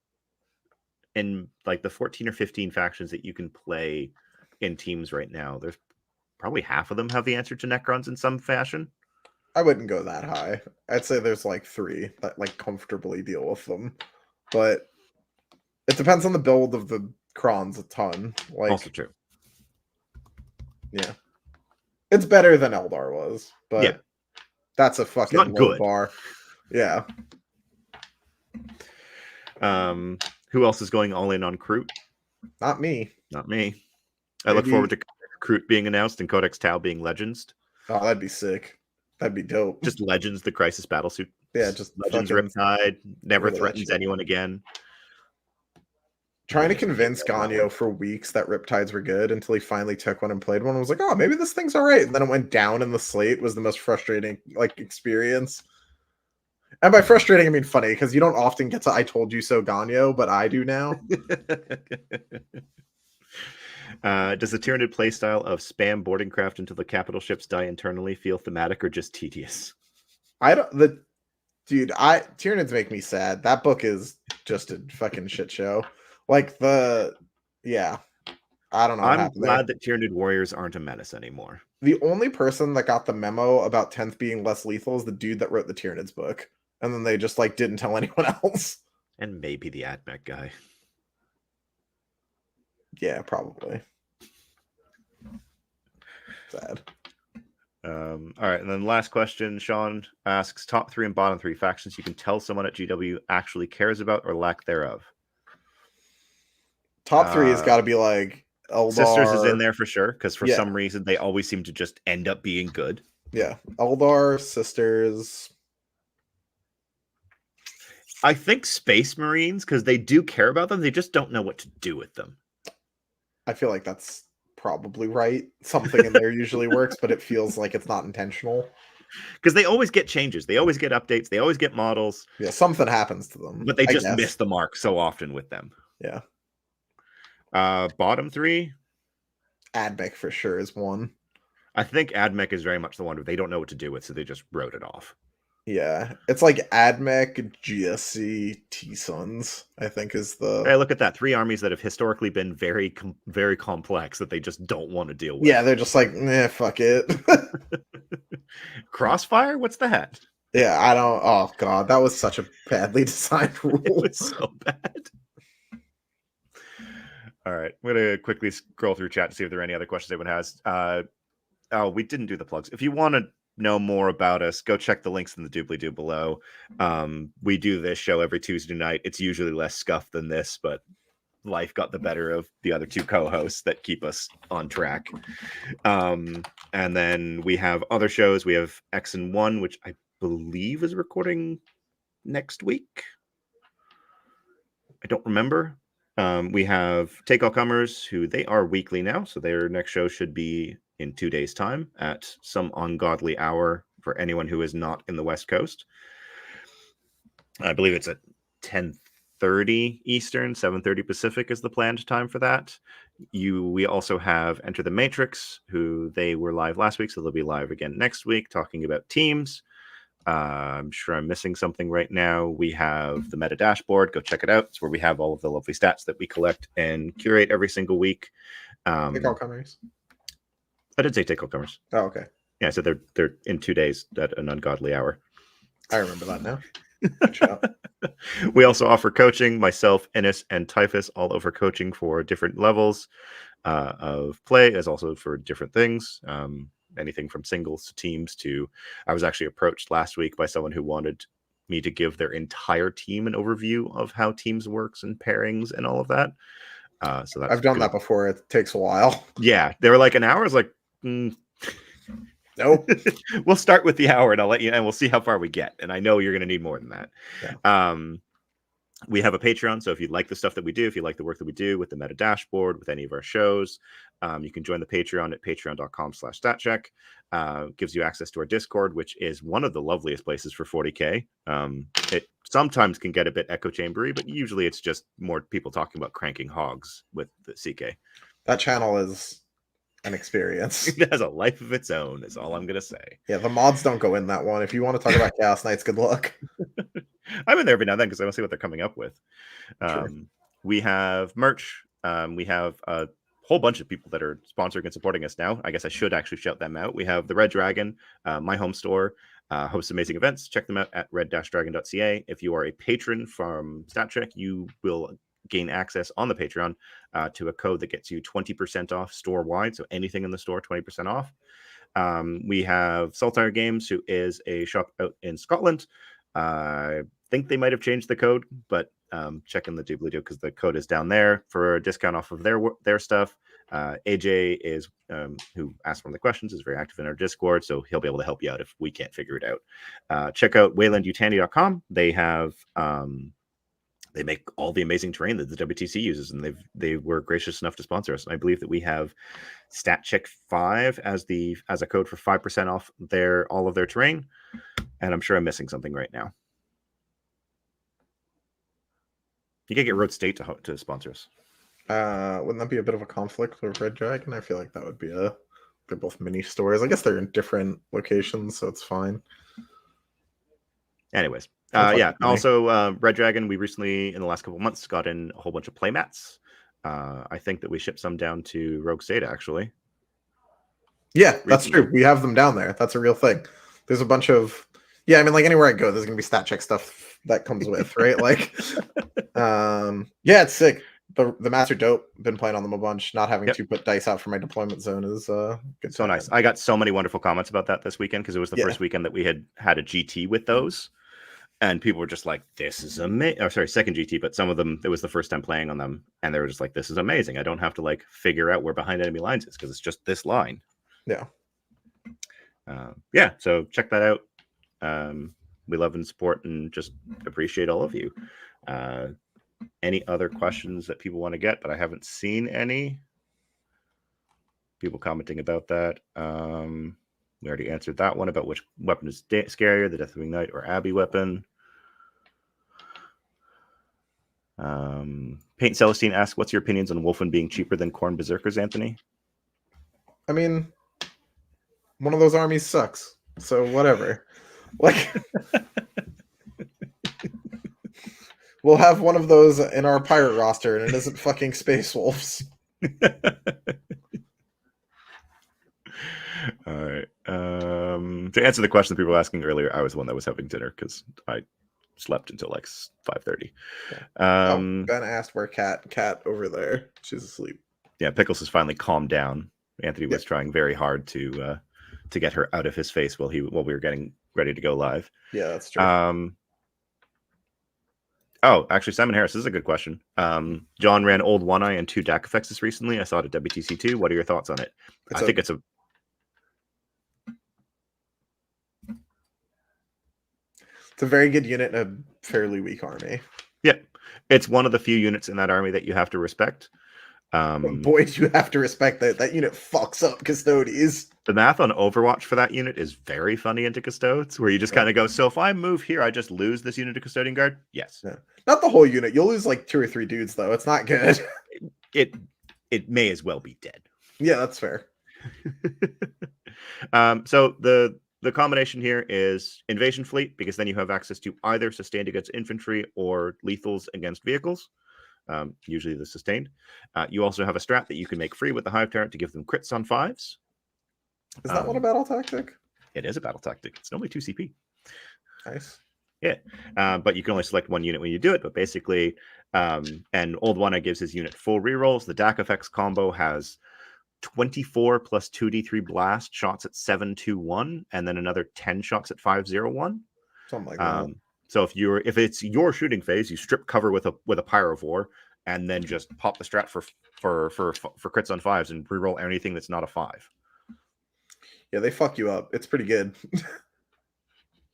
in like the 14 or 15 factions that you can play in teams right now, there's probably half of them have the answer to Necrons in some fashion. I wouldn't go that high. I'd say there's like 3 that like comfortably deal with them, but it depends on the build of the Krons a ton. Like, Also true. yeah, it's better than Eldar was, but Yeah. that's a It's fucking not low good. bar. Yeah. Who else is going all in on Kroot? Not me. Not me. I look forward to Kroot being announced and Codex Tau being Legends. Oh, that'd be sick. That'd be dope. Just Legends, the Crisis Battlesuit. Yeah, just Legends fucking Riptide never rid of that threatens shit. anyone again. Trying to Just convince get rid of that Ganyo one. for weeks that Riptides were good until he finally took one and played one and was like, oh, maybe this thing's all right. And then it went down in the slate was the most frustrating like experience. And by frustrating, I mean funny, because you don't often get to I told you so Ganyo, but I do now. Does the Tyranid playstyle of spam boarding craft until the capital ships die internally feel thematic or just tedious? Tyranids make me sad. That book is just a fucking shit show. Like yeah. I don't know what I'm happened glad there. that Tyranid warriors aren't a menace anymore. The only person that got the memo about 10th being less lethal is the dude that wrote the Tyranids book. And then they just like didn't tell anyone else. And maybe the AdMech guy. Yeah, probably. Sad. All right, and then last question, Sean asks, top 3 and bottom 3 factions you can tell someone at GW actually cares about or lack thereof. Top 3 has got to be like Eldar. Sisters is in there for sure, because for Yeah. some reason they always seem to just end up being good. Yeah, Eldar, Sisters. I think Space Marines, because they do care about them, they just don't know what to do with them. I feel like that's probably right. Something in there usually works, but it feels like it's not intentional. Because they always get changes, they always get updates, they always get models. Yeah, something happens to them. But they just miss the mark so often with them. Yeah. Bottom 3? AdMech for sure is one. I think AdMech is very much the one where they don't know what to do with, so they just wrote it off. Yeah, it's like AdMech, GSC, T-Suns, I think is the... Hey, look at that. 3 armies that have historically been very, very complex that they just don't want to deal with. Yeah, they're just like, fuck it. Crossfire? What's that? Yeah, I don't... Oh, God, that was such a badly designed rule. It was so bad. All right, I'm going to quickly scroll through chat to see if there are any other questions anyone has. Oh, we didn't do the plugs. If you want to know more about us, go check the links in the doobly-doo below. We do this show every Tuesday night. It's usually less scuff than this, but life got the better of the other 2 co-hosts that keep us on track. And then we have other shows. We have X and 1, which I believe is recording next week. I don't remember. We have Take All Comers, who they are weekly now, so their next show should be in 2 days' time at some ungodly hour for anyone who is not in the West Coast. I believe it's at 10:30 Eastern, 7:30 Pacific is the planned time for that. We also have Enter the Matrix, who they were live last week, so they'll be live again next week, talking about teams. I'm sure I'm missing something right now. We have the meta dashboard. Go check it out. It's where we have all of the lovely stats that we collect and curate every single week. Take All Comers. I did say Take All Comers. Oh, okay. Yeah, so they're in 2 days at an ungodly hour. I remember that now. Good job. We also offer coaching. Myself, Ennis, and Typhus all offer coaching for different levels of play, as also for different things. Anything from singles to teams to... I was actually approached last week by someone who wanted me to give their entire team an overview of how teams works and pairings and all of that. So that's I've done that before. It takes a while. Yeah, they were like an hour. I was like, nope. We'll start with the hour and I'll let you, and we'll see how far we get. And I know you're going to need more than that. Yeah. We have a Patreon, so if you like the stuff that we do, if you like the work that we do with the meta dashboard, with any of our shows, you can join the Patreon at patreon.com/statcheck. Gives you access to our Discord, which is one of the loveliest places for 40K. It sometimes can get a bit echo chambery, but usually it's just more people talking about cranking hogs with the CK. That channel is an experience. It has a life of its own, is all I'm going to say. Yeah, the mods don't go in that one. If you want to talk about Chaos Knights, good luck. I'm in there every now and then because I want to see what they're coming up with. We have merch. We have a whole bunch of people that are sponsoring and supporting us now. I guess I should actually shout them out. We have the Red Dragon, my home store, hosts amazing events. Check them out at red-dragon.ca. If you are a patron from StatCheck, you will gain access on the Patreon to a code that gets you 20% off store-wide. So anything in the store, 20% off. We have Saltire Games, who is a shop out in Scotland. I think they might have changed the code, but check in the doobly-doo because the code is down there for a discount off of their stuff. AJ is who asked one of the questions, is very active in our Discord, so he'll be able to help you out if we can't figure it out. Check out waylandutani.com. They have they make all the amazing terrain that the WTC uses, and they were gracious enough to sponsor us. And I believe that we have StatCheck 5 as a code for 5% off all of their terrain. And I'm sure I'm missing something right now. You can get Road State to sponsor us. Wouldn't that be a bit of a conflict with Red Dragon? I feel like that would be they're both mini stores. I guess they're in different locations, so it's fine. Anyways, yeah. Also, Red Dragon, we recently, in the last couple of months, got in a whole bunch of playmats. I think that we shipped some down to Rogue State, actually. Yeah, that's true. We have them down there. That's a real thing. There's a bunch of... Yeah, I mean, like anywhere I go, there's going to be StatCheck stuff that comes with, right? Like, yeah, it's sick. The mats are dope. Been playing on them a bunch. Not having to put dice out for my deployment zone is good. So nice. I got so many wonderful comments about that this weekend because it was the first weekend that we had a GT with those. And people were just like, this is amazing. Oh, sorry, second GT, but some of them, it was the first time playing on them. And they were just like, this is amazing. I don't have to like figure out where behind enemy lines is because it's just this line. Yeah. Yeah, so check that out. We love and support and just appreciate all of you. Any other questions that people want to get, but I haven't seen any people commenting about that. We already answered that one about which weapon is scarier, the Deathwing Knight or Abbey weapon. Paint Celestine asks, what's your opinions on Wolfen being cheaper than Khorne Berserkers, Anthony? I mean, one of those armies sucks, so whatever. Like, we'll have one of those in our pirate roster, and it isn't fucking Space Wolves. All right. To answer the question that people were asking earlier, I was the one that was having dinner because I slept until like 5:30. Ben asked where Cat over there. She's asleep. Yeah, Pickles has finally calmed down. Anthony was trying very hard to get her out of his face while we were getting ready to go live. Yeah, that's true. Oh, actually, Simon Harris, this is a good question. John ran Old One Eye and 2 DAC effects recently. I saw it at WTC2. What are your thoughts on it? I think it's a very good unit and a fairly weak army. Yeah, it's one of the few units in that army that you have to respect. Boy, do you have to respect that unit fucks up Custodes. The math on Overwatch for that unit is very funny into Custodes, where you just kind of go, so if I move here, I just lose this unit to Custodian Guard? Yes. Yeah. Not the whole unit. You'll lose like 2 or 3 dudes, though. It's not good. It may as well be dead. Yeah, that's fair. So the combination here is Invasion Fleet, because then you have access to either sustained against infantry or lethals against vehicles. Usually the sustained. You also have a strat that you can make free with the Hive Tyrant to give them crits on 5s. Is that one a battle tactic? It is a battle tactic. It's normally 2 CP. Nice. Yeah. But you can only select one unit when you do it. But basically, and Old One Eye gives his unit full rerolls. The DAC effects combo has 24 plus 2d3 blast shots at 721, and then another 10 shots at 501. Something like that. So if it's your shooting phase, you strip cover with a Pyrovore, and then just pop the strat for crits on 5s and reroll anything that's not a 5. Yeah, they fuck you up. It's pretty good.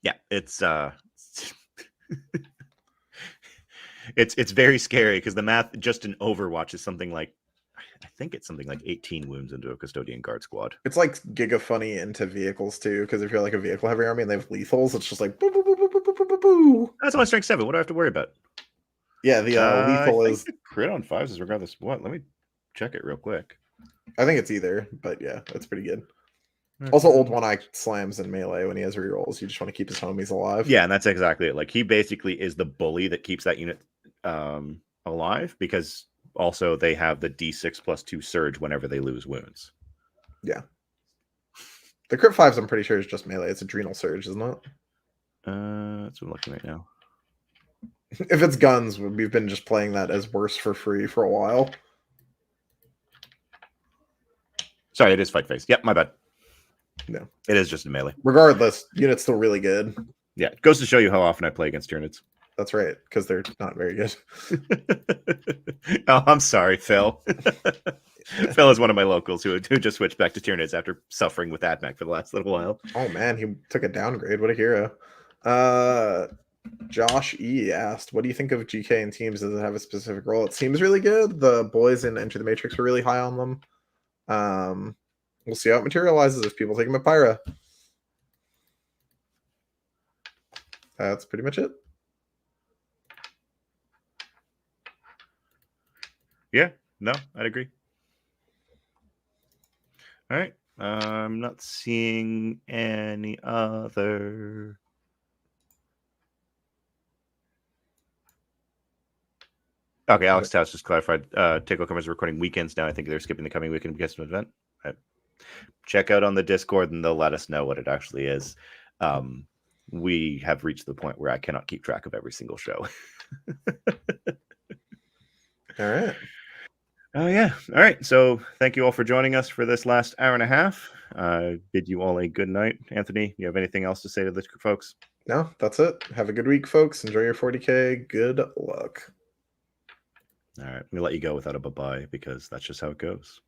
Yeah, it's it's very scary because the math just in Overwatch is something like, I think it's something like 18 wounds into a Custodian Guard squad. It's like giga funny into vehicles too, because if you're like a vehicle heavy army and they have lethals, it's just like boo boo boo boo boo boo boo boo. That's only strength 7. What do I have to worry about? Yeah, the lethal is the crit on 5s is regardless of what. Let me check it real quick. I think it's either, but yeah, that's pretty good. Also, Old One Eye slams in melee when he has rerolls. You just want to keep his homies alive. Yeah, and that's exactly it. Like, he basically is the bully that keeps that unit alive, because also they have the D6+2 surge whenever they lose wounds. Yeah. The crit 5s, I'm pretty sure, is just melee. It's Adrenal Surge, isn't it? That's what I'm looking right now. If it's guns, we've been just playing that as worse for free for a while. Sorry, it is fight phase. Yep, my bad. No. It is just a melee. Regardless, unit's still really good. Yeah, it goes to show you how often I play against Tyranids. That's right, because they're not very good. Oh, I'm sorry, Phil. Phil is one of my locals who just switched back to Tyranids after suffering with AdMech for the last little while. Oh man, he took a downgrade. What a hero. Josh E asked, what do you think of GK and teams? Does it have a specific role? It seems really good. The boys in Enter the Matrix were really high on them. We'll see how it materializes if people take him at Pyra. That's pretty much it. Yeah, no, I'd agree. All right. I'm not seeing any other. Okay, Alex Taus just clarified. Takeover is recording weekends now. I think they're skipping the coming weekend because of an event. Right. Check out on the Discord and they'll let us know what it actually is. We have reached the point where I cannot keep track of every single show. All right. Oh, yeah. All right. So thank you all for joining us for this last hour and a half. Bid you all a good night. Anthony, you have anything else to say to the folks? No, that's it. Have a good week, folks. Enjoy your 40K. Good luck. All right. I'm going to let you go without a bye-bye because that's just how it goes.